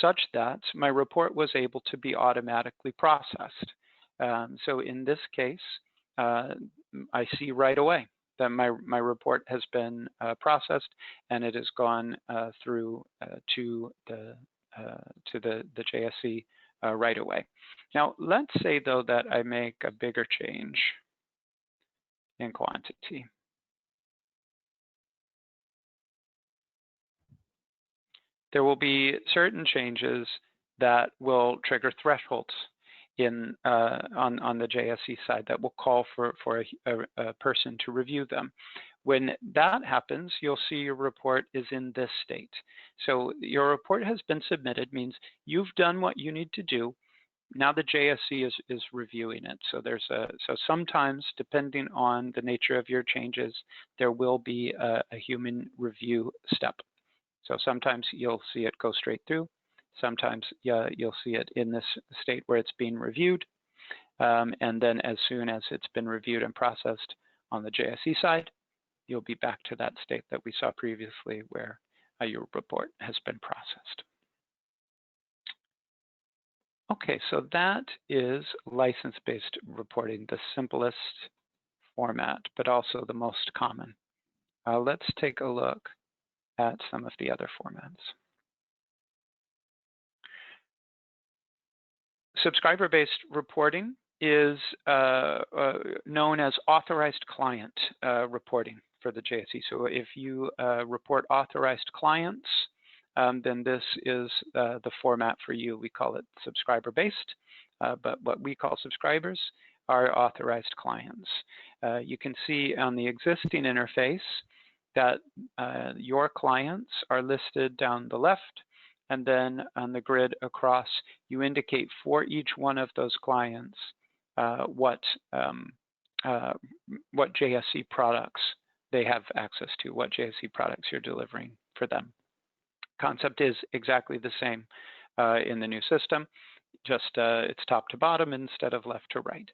such that my report was able to be automatically processed. So in this case, I see right away that my report has been processed, and it has gone through to the JSE right away. Now, let's say though that I make a bigger change in quantity. There will be certain changes that will trigger thresholds on the JSE side that will call for a person to review them. When that happens, you'll see your report is in this state. So your report has been submitted, means you've done what you need to do. Now the JSE is reviewing it. So so sometimes, depending on the nature of your changes, there will be a human review step. So sometimes you'll see it go straight through. Sometimes you'll see it in this state where it's being reviewed. And then as soon as it's been reviewed and processed on the JSE side, you'll be back to that state that we saw previously where your report has been processed. Okay, so that is license-based reporting, the simplest format, but also the most common. Let's take a look at some of the other formats. Subscriber-based reporting is known as authorized client reporting for the JSE. So if you report authorized clients, then this is the format for you. We call it subscriber-based, but what we call subscribers are authorized clients. You can see on the existing interface that your clients are listed down the left, and then on the grid across, you indicate for each one of those clients what JSE products they have access to, what JSE products you're delivering for them. Concept is exactly the same in the new system, just it's top to bottom instead of left to right.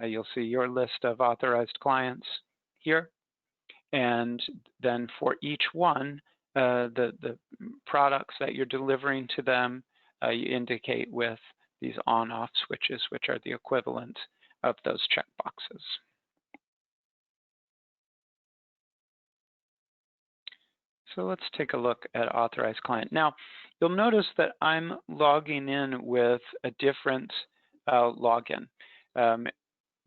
You'll see your list of authorized clients here. And then for each one, the products that you're delivering to them, you indicate with these on-off switches, which are the equivalent of those checkboxes. So let's take a look at authorized client. Now, you'll notice that I'm logging in with a different login.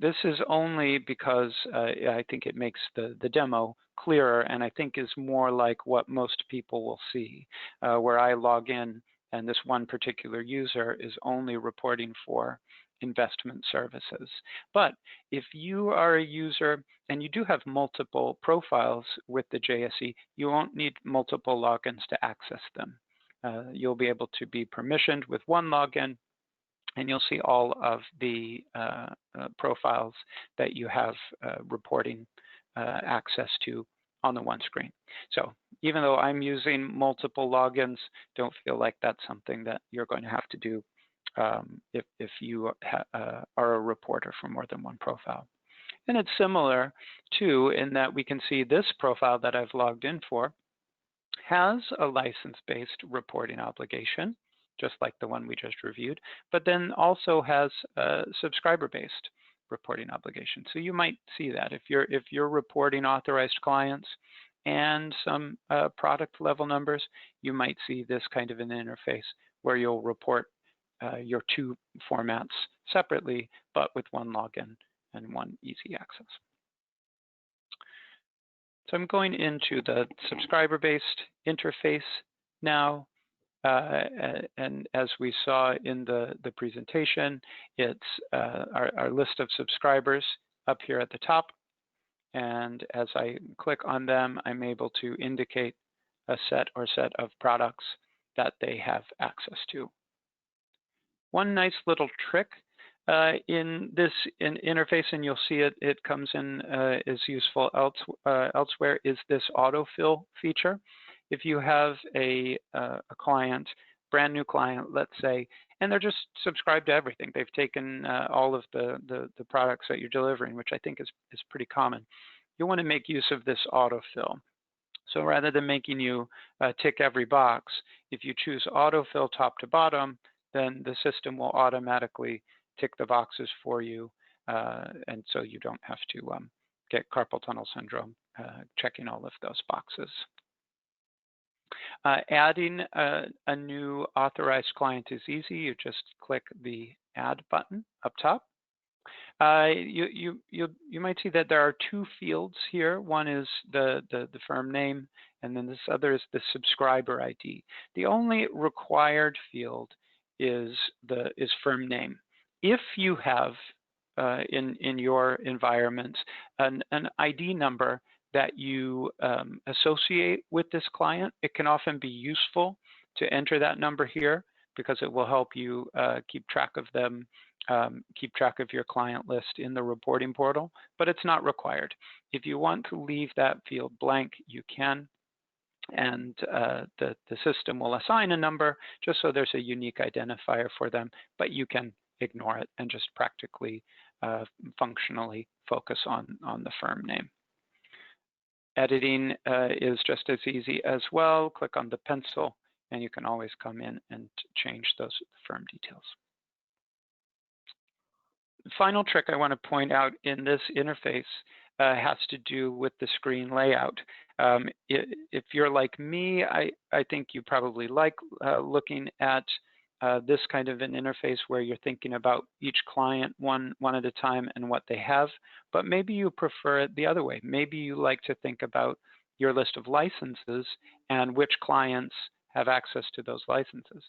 This is only because I think it makes the demo clearer, and I think is more like what most people will see, where I log in and this one particular user is only reporting for investment services. But if you are a user and you do have multiple profiles with the JSE, you won't need multiple logins to access them. You'll be able to be permissioned with one login, and you'll see all of the profiles that you have reporting access to on the one screen. So even though I'm using multiple logins, don't feel like that's something that you're going to have to do if you are a reporter for more than one profile. And it's similar too in that we can see this profile that I've logged in for has a license-based reporting obligation, just like the one we just reviewed, but then also has a subscriber-based reporting obligation. So you might see that if you're reporting authorized clients and some product level numbers, you might see this kind of an interface where you'll report your two formats separately, but with one login and one easy access. So I'm going into the subscriber-based interface now. And as we saw in the presentation, it's our list of subscribers up here at the top. And as I click on them, I'm able to indicate a set of products that they have access to. One nice little trick in this interface, and you'll see it comes in is useful elsewhere, is this autofill feature. If you have a client, brand new client, let's say, and they're just subscribed to everything, they've taken all of the products that you're delivering, which I think is pretty common. You'll want to make use of this autofill. So rather than making you tick every box, if you choose autofill top to bottom, then the system will automatically tick the boxes for you, and so you don't have to get carpal tunnel syndrome checking all of those boxes. Adding a new authorized client is easy. You just click the Add button up top. You might see that there are two fields here. One is the firm name, and then this other is the subscriber ID. The only required field is firm name. If you have in your environment an ID number that you associate with this client, it can often be useful to enter that number here because it will help you keep track of them, keep track of your client list in the reporting portal, but it's not required. If you want to leave that field blank, you can, and the system will assign a number just so there's a unique identifier for them, but you can ignore it and just practically, functionally focus on the firm name. Editing is just as easy as well. Click on the pencil, and you can always come in and change those firm details. The final trick I want to point out in this interface has to do with the screen layout. If you're like me, I think you probably like looking at this kind of an interface where you're thinking about each client one at a time and what they have, but maybe you prefer it the other way. Maybe you like to think about your list of licenses and which clients have access to those licenses.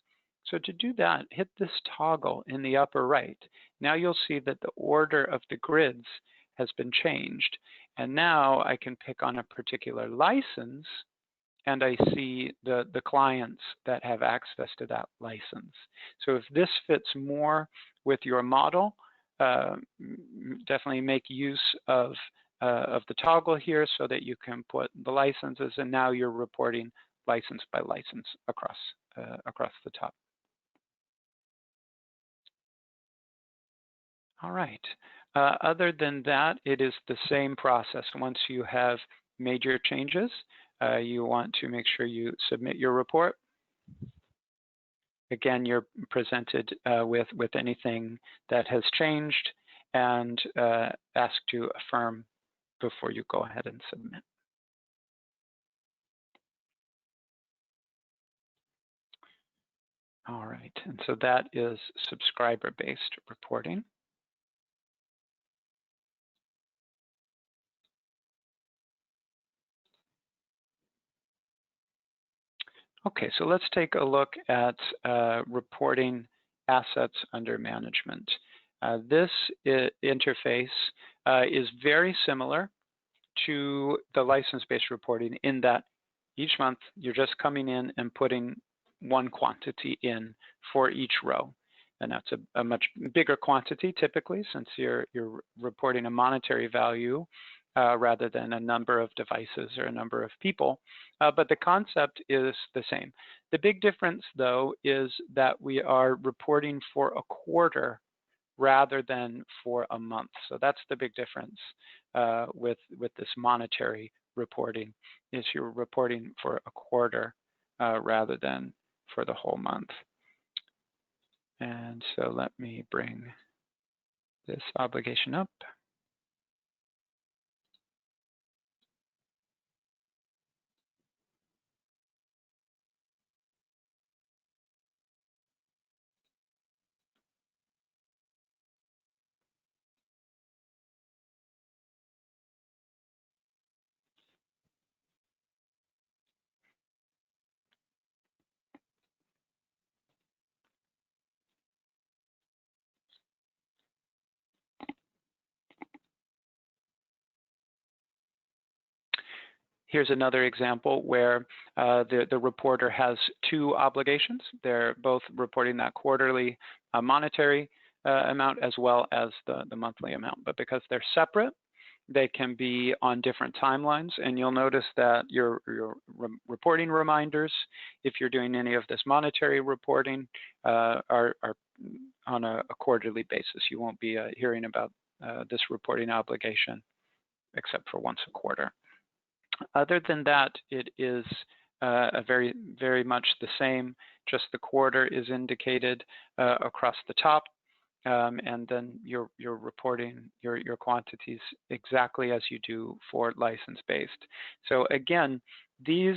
So to do that, hit this toggle in the upper right. Now you'll see that the order of the grids has been changed. And now I can pick on a particular license and I see the clients that have access to that license. So if this fits more with your model, definitely make use of the toggle here so that you can put the licenses, and now you're reporting license by license across the top. All right. Other than that, it is the same process. Once you have made your changes, you want to make sure you submit your report. Again, you're presented with anything that has changed and asked to affirm before you go ahead and submit. All right, and so that is subscriber-based reporting. Okay, so let's take a look at reporting assets under management. This interface is very similar to the license-based reporting in that each month you're just coming in and putting one quantity in for each row. And that's a much bigger quantity typically, since you're reporting a monetary value rather than a number of devices or a number of people. But the concept is the same. The big difference, though, is that we are reporting for a quarter rather than for a month. So that's the big difference with this monetary reporting, is you're reporting for a quarter rather than for the whole month. And so let me bring this obligation up. Here's another example where the reporter has two obligations. They're both reporting that quarterly monetary amount as well as the monthly amount. But because they're separate, they can be on different timelines. And you'll notice that your reporting reminders, if you're doing any of this monetary reporting, are on a quarterly basis. You won't be hearing about this reporting obligation except for once a quarter. Other than that, it is very much the same. Just the quarter is indicated across the top, and then you're reporting your quantities exactly as you do for license-based. So again, the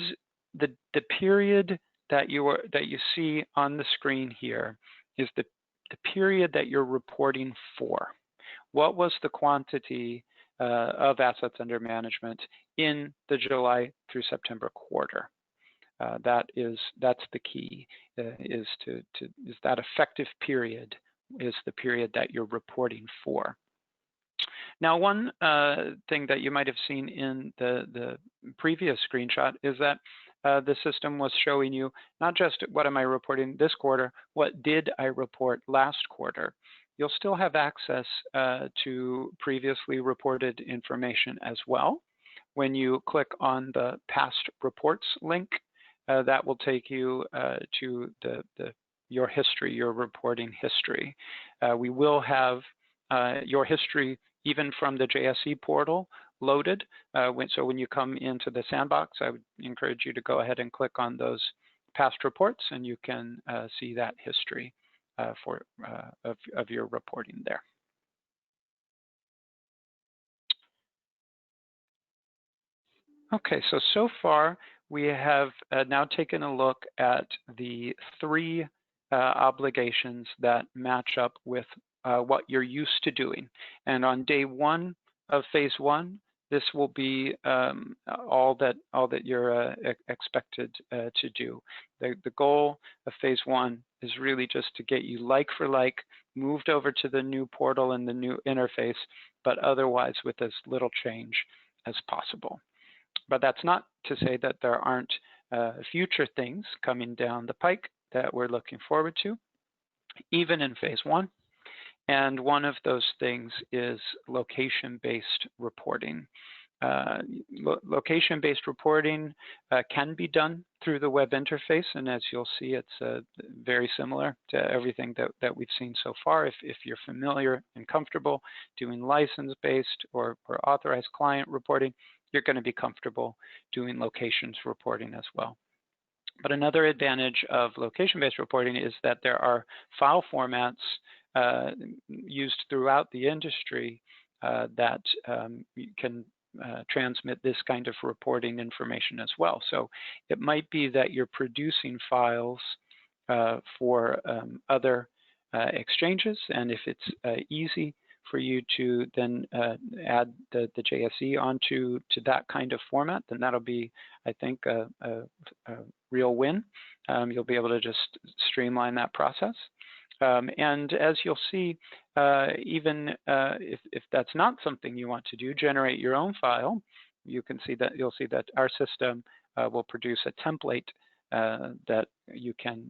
period that you see on the screen here is the period that you're reporting for. What was the quantity of assets under management in the July through September quarter? That's the key. Is that effective period is the period that you're reporting for. Now, one thing that you might have seen in the previous screenshot is that the system was showing you not just what am I reporting this quarter, what did I report last quarter. You'll still have access to previously reported information as well. When you click on the past reports link, that will take you to your history, your reporting history. We will have your history even from the JSE portal loaded. So when you come into the sandbox, I would encourage you to go ahead and click on those past reports, and you can see that history of your reporting there. Okay, so far we have now taken a look at the three obligations that match up with what you're used to doing. And on day one of phase one, this will be all that you're expected to do. The goal of phase one is really just to get you like for like moved over to the new portal and the new interface, but otherwise with as little change as possible. But that's not to say that there aren't future things coming down the pike that we're looking forward to, even in phase one. And one of those things is location-based reporting. location-based reporting can be done through the web interface, and as you'll see, it's very similar to everything that we've seen so far. If you're familiar and comfortable doing license-based or authorized client reporting, you're going to be comfortable doing locations reporting as well. But another advantage of location-based reporting is that there are file formats used throughout the industry that can transmit this kind of reporting information as well. So it might be that you're producing files for other exchanges, and if it's easy for you to then add the JSE onto that kind of format, then that'll be, I think, a real win. You'll be able to just streamline that process. And as you'll see, even if that's not something you want to do, generate your own file, you'll see that our system will produce a template that you can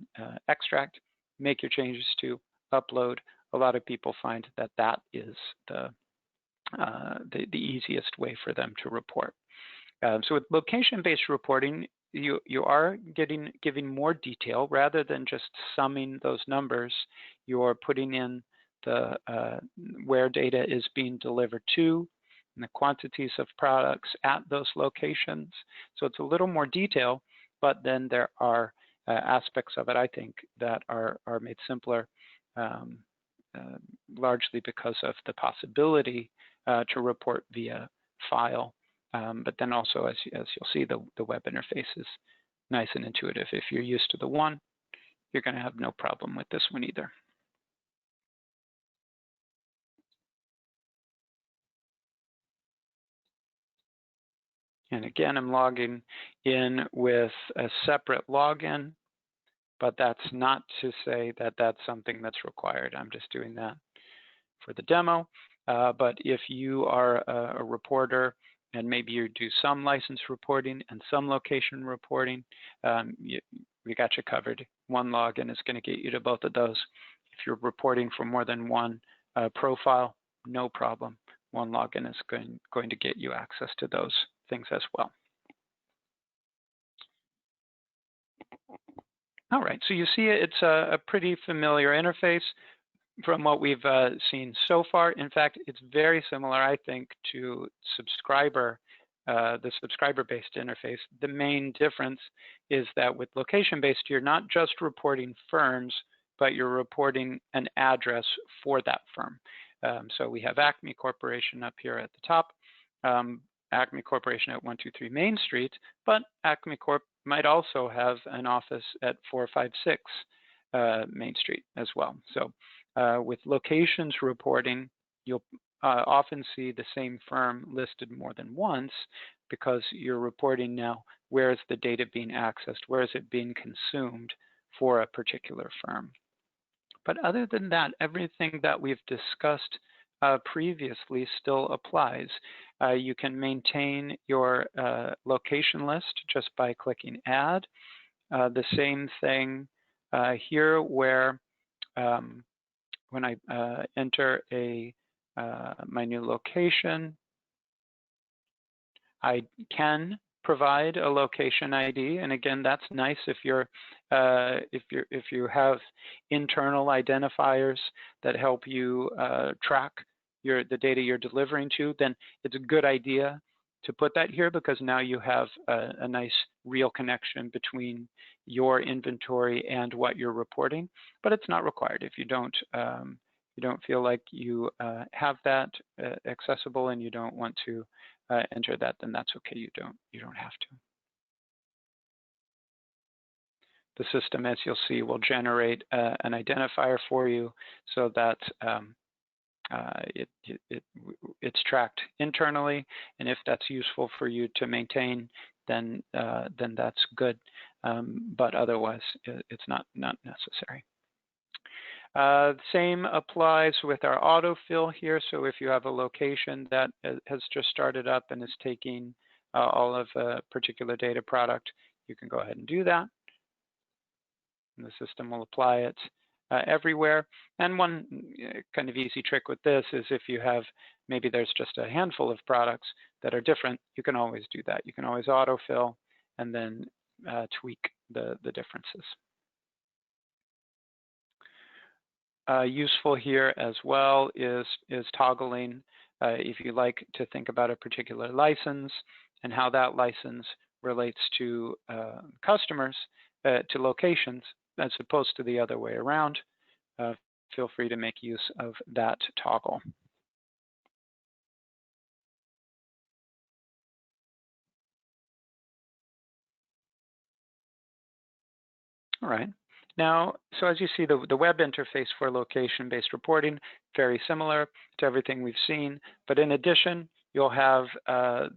extract, make your changes to, upload. A lot of people find that that is the easiest way for them to report. So with location-based reporting, you are giving more detail rather than just summing those numbers. You're putting in the where data is being delivered to and the quantities of products at those locations. So it's a little more detail, but then there are aspects of it, I think, that are made simpler, largely because of the possibility to report via file. But then also, as you'll see, the web interface is nice and intuitive. If you're used to the one, you're going to have no problem with this one either. And again, I'm logging in with a separate login, but that's not to say that that's something that's required. I'm just doing that for the demo. But if you are a reporter, and maybe you do some license reporting and some location reporting, we got you covered. One login is going to get you to both of those. If you're reporting for more than one profile, no problem. One login is going to get you access to those things as well. All right, so you see it's a pretty familiar interface from what we've seen so far. In fact, it's very similar, I think, to the subscriber-based interface. The main difference is that with location-based, you're not just reporting firms, but you're reporting an address for that firm. So we have Acme Corporation up here at the top, Acme Corporation at 123 Main Street, but Acme Corp might also have an office at 456 Main Street as well. So with locations reporting, you'll often see the same firm listed more than once because you're reporting now where is the data being accessed, where is it being consumed for a particular firm. But other than that, everything that we've discussed previously still applies. You can maintain your location list just by clicking Add. The same thing here where when I enter my new location, I can provide a location ID, and again, that's nice if you have internal identifiers that help you track the data you're delivering to. Then it's a good idea to put that here because now you have a nice real connection between your inventory and what you're reporting. But it's not required if you don't feel like you have that accessible and you don't want to enter that, then that's okay. You don't have to. The system, as you'll see, will generate an identifier for you so that it's tracked internally, and if that's useful for you to maintain, then that's good. But otherwise, it's not necessary. Same applies with our autofill here. So if you have a location that has just started up and is taking all of a particular data product, you can go ahead and do that. And the system will apply it everywhere. And one kind of easy trick with this is if you have, maybe there's just a handful of products, that are different, you can always do that. You can always autofill and then tweak the differences. Useful here as well is toggling if you like to think about a particular license and how that license relates to customers, to locations, as opposed to the other way around. Feel free to make use of that toggle. All right. Now, so as you see, the web interface for location-based reporting, very similar to everything we've seen, but in addition, you'll have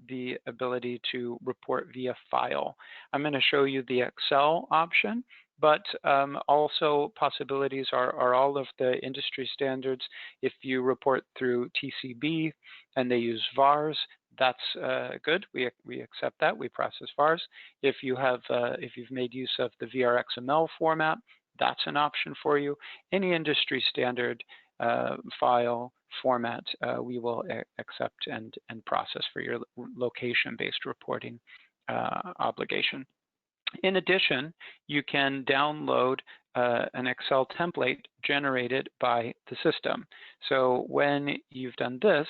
the ability to report via file. I'm going to show you the Excel option, but also possibilities are all of the industry standards. If you report through TCB and they use VARs, that's good. We accept that. We process VARs. If you've made use of the VRXML format, that's an option for you. Any industry standard file format we will accept and process for your location-based reporting obligation. In addition, you can download an Excel template generated by the system. So when you've done this,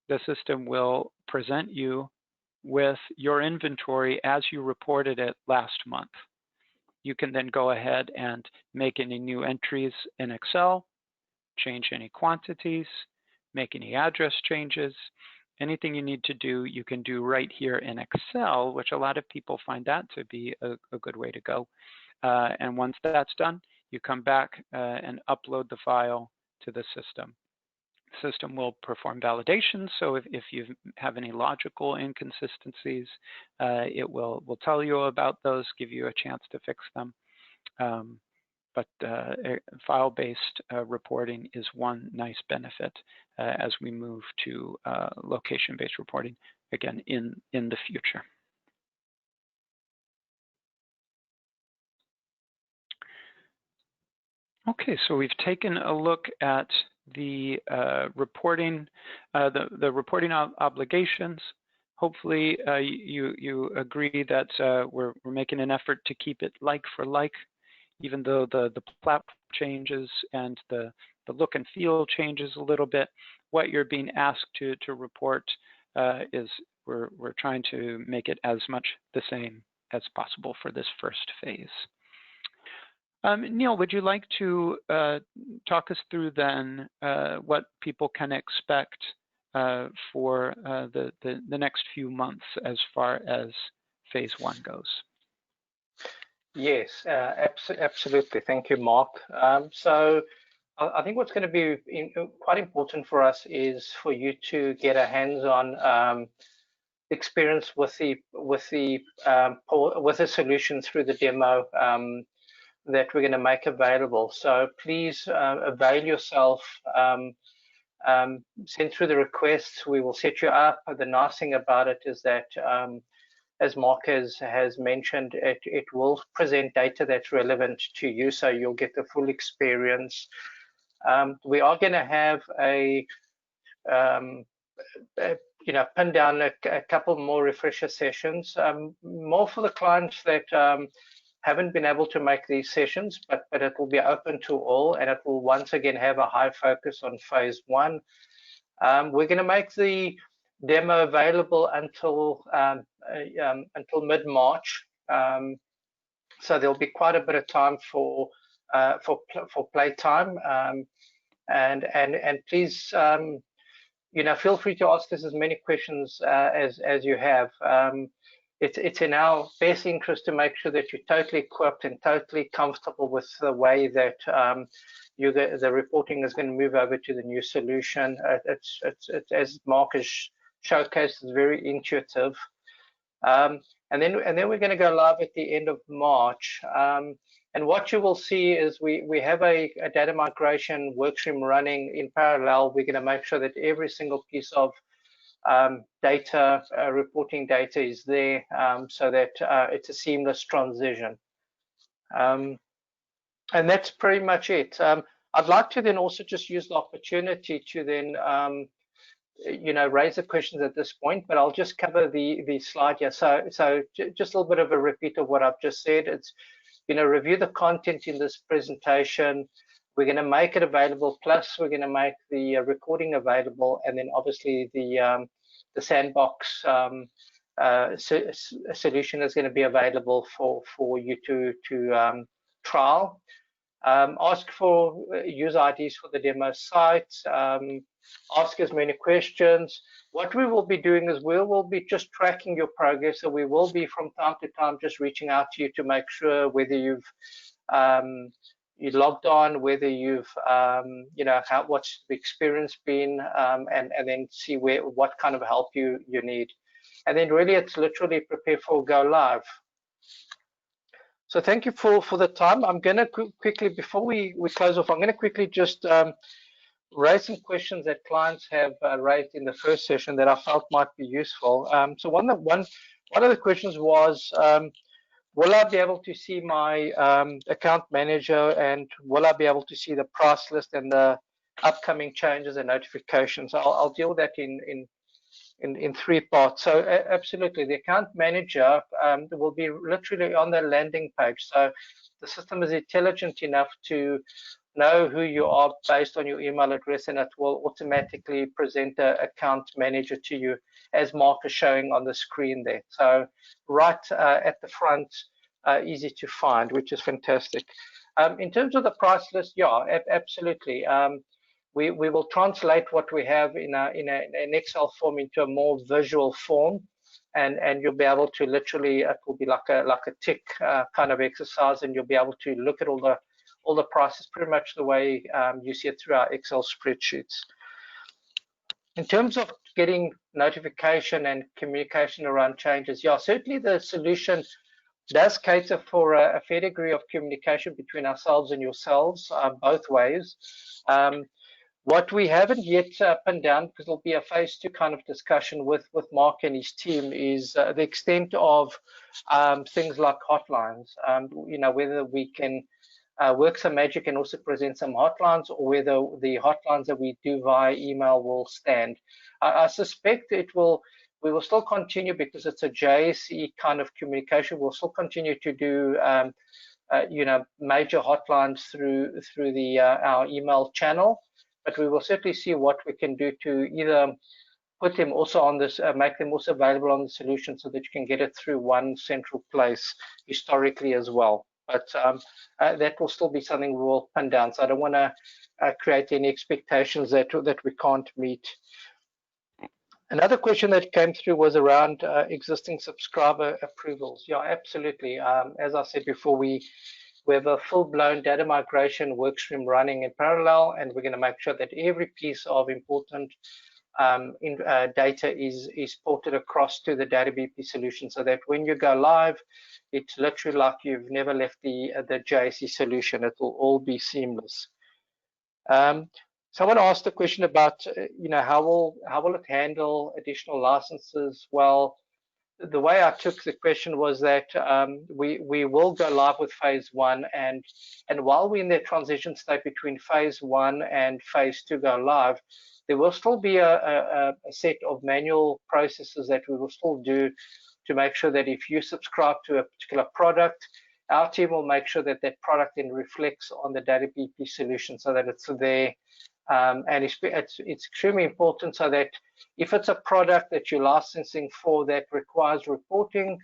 the system will present you with your inventory as you reported it last month. You can then go ahead and make any new entries in Excel, change any quantities, make any address changes. Anything you need to do, you can do right here in Excel, which a lot of people find that to be a good way to go. And once that's done, you come back and upload the file to the system. The system will perform validation, so if you have any logical inconsistencies, it will tell you about those, give you a chance to fix them. But file-based reporting is one nice benefit as we move to location-based reporting, again, in the future. Okay, so we've taken a look at the reporting, the reporting obligations. Hopefully, you agree that we're making an effort to keep it like for like, even though the platform changes and the look and feel changes a little bit. What you're being asked to report is we're trying to make it as much the same as possible for this first phase. Neil, would you like to talk us through then what people can expect for the next few months as far as phase one goes? Yes, absolutely. Thank you, Mark. So I think what's going to be quite important for us is for you to get a hands-on experience with the solution through the demo that we're going to make available. So please avail yourself. Send through the requests. We will set you up. The nice thing about it is that, as Mark has mentioned, it will present data that's relevant to you, so you'll get the full experience. We are going to have pin down a couple more refresher sessions, more for the clients that haven't been able to make these sessions, but it will be open to all, and it will once again have a high focus on phase one. We're going to make the demo available until mid-March, so there'll be quite a bit of time for playtime, and please feel free to ask us as many questions as you have. It's in our best interest to make sure that you're totally equipped and totally comfortable with the way that the reporting is going to move over to the new solution. It's as Mark has showcased, it's very intuitive. And then we're going to go live at the end of March. And what you will see is we have a data migration workstream running in parallel. We're going to make sure that every single piece of data, reporting data is there, so that it's a seamless transition. And that's pretty much it. I'd like to then also just use the opportunity to then raise the questions at this point, but I'll just cover the slide here. So just a little bit of a repeat of what I've just said. It's, review the content in this presentation. We're going to make it available, plus we're going to make the recording available, and then obviously the sandbox solution is going to be available for you to trial. Ask for user IDs for the demo site. Ask as many questions. What we will be doing is we will be just tracking your progress. So we will be from time to time just reaching out to you to make sure whether you've you logged on, whether you've what's the experience been, and then see what kind of help you need. And then really it's literally prepare for go live. So thank you for the time. I'm going to quickly, before we close off, I'm going to quickly just raise some questions that clients have raised in the first session that I felt might be useful. So one of the questions was, will I be able to see my account manager, and will I be able to see the price list and the upcoming changes and notifications? I'll deal with that in three parts. So absolutely, the account manager will be literally on the landing page. So the system is intelligent enough to know who you are based on your email address, and it will automatically present an account manager to you as Mark is showing on the screen there. So right at the front, easy to find, which is fantastic. In terms of the price list, yeah, absolutely. We will translate what we have in an Excel form into a more visual form, and you'll be able to literally, it will be like a tick kind of exercise, and you'll be able to look at all the prices pretty much the way you see it through our Excel spreadsheets. In terms of getting notification and communication around changes, yeah, certainly the solution does cater for a fair degree of communication between ourselves and yourselves, both ways. What we haven't yet pinned down, because it'll be a phase 2 kind of discussion with Mark and his team, is the extent of things like hotlines. Whether we can work some magic and also present some hotlines, or whether the hotlines that we do via email will stand. I suspect we will still continue, because it's a JSE kind of communication. We'll still continue to do major hotlines through our email channel. But we will certainly see what we can do to either put them also on this, make them also available on the solution, so that you can get it through one central place historically as well. But that will still be something we will pin down. So I don't want to create any expectations that we can't meet. Another question that came through was around existing subscriber approvals. Yeah, absolutely. As I said before, we have a full-blown data migration workstream running in parallel, and we're going to make sure that every piece of important data is ported across to the DataBP solution, so that when you go live, it's literally like you've never left the JSE solution. It will all be seamless. Someone asked a question about, how will it handle additional licenses? Well, the way I took the question was that we will go live with phase 1, and while we're in the transition state between phase 1 and phase 2 go live, there will still be a set of manual processes that we will still do to make sure that if you subscribe to a particular product, our team will make sure that that product then reflects on the DataBP solution, so that it's there. And it's extremely important, so that if it's a product that you're licensing for that requires reporting,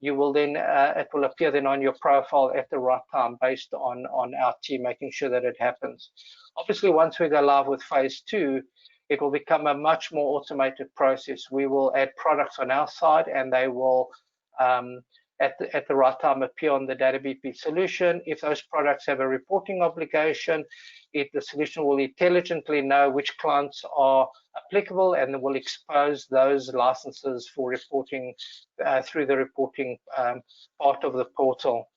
you will then it will appear then on your profile at the right time, based on our team making sure that it happens. Obviously, once we go live with phase 2, it will become a much more automated process. We will add products on our side, and they will at the right time appear on the DataBP solution. If those products have a reporting obligation, the solution will intelligently know which clients are applicable, and will expose those licenses for reporting through the reporting part of the portal.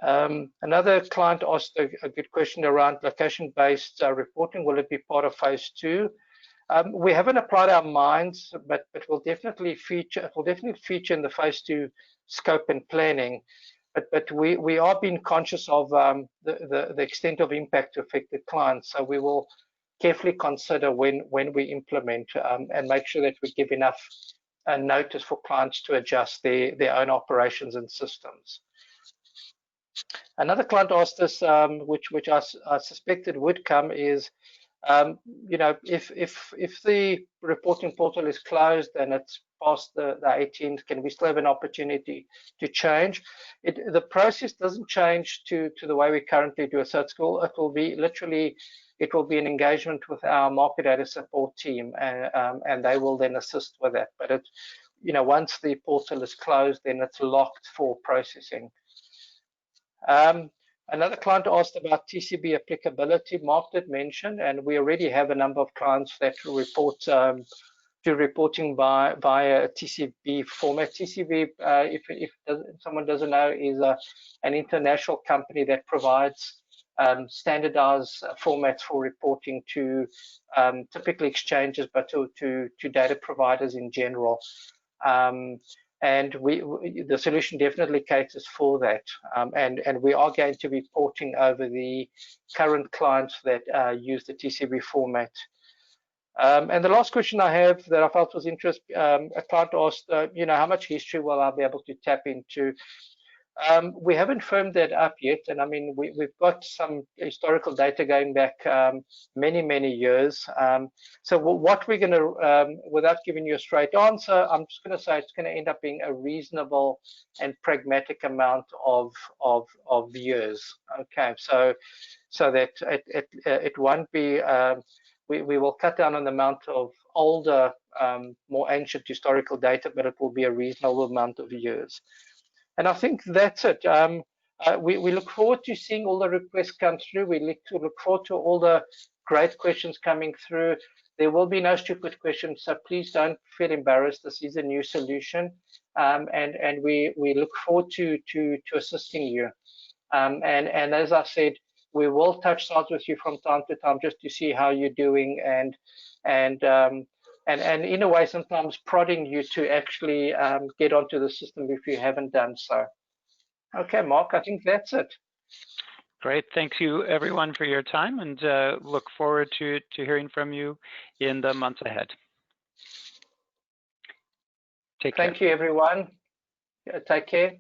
Another client asked a good question around location-based reporting. Will it be part of phase 2? We haven't applied our minds, but it will definitely feature. It will definitely feature in the phase 2 scope and planning. But we are being conscious of the extent of impact to affected clients. So we will carefully consider when we implement, and make sure that we give enough notice for clients to adjust their own operations and systems. Another client asked us, which I suspected would come, is you know, if the reporting portal is closed and it's past the 18th, can we still have an opportunity to change? The process doesn't change to the way we currently do it. So it will be literally, it will be an engagement with our market data support team, and they will then assist with that. But it, you know, once the portal is closed, then it's locked for processing. Another client asked about TCB applicability. Mark did mention, and we already have a number of clients that report to reporting via a TCB format. TCB, if someone doesn't know, is an international company that provides standardized formats for reporting to typically exchanges, but to data providers in general. And the solution definitely caters for that. And we are going to be porting over the current clients that use the TCB format. And the last question I have that I felt was interesting, a client asked, you know, how much history will I be able to tap into? We haven't firmed that up yet, and I mean, we've got some historical data going back many years. So what we're going to, without giving you a straight answer, I'm just going to say it's going to end up being a reasonable and pragmatic amount of years. Okay, so that it won't be. We will cut down on the amount of older, more ancient historical data, but it will be a reasonable amount of years. And I think that's it. We look forward to seeing all the requests come through. We look forward to all the great questions coming through. There will be no stupid questions, so please don't feel embarrassed. This is a new solution, and we look forward to assisting you. And as I said, we will touch sides with you from time to time just to see how you're doing, and in a way sometimes prodding you to actually get onto the system if you haven't done so. Okay, Mark, I think that's it. Great. Thank you, everyone, for your time, and look forward to hearing from you in the months ahead. Take care. Thank you, everyone. Take care.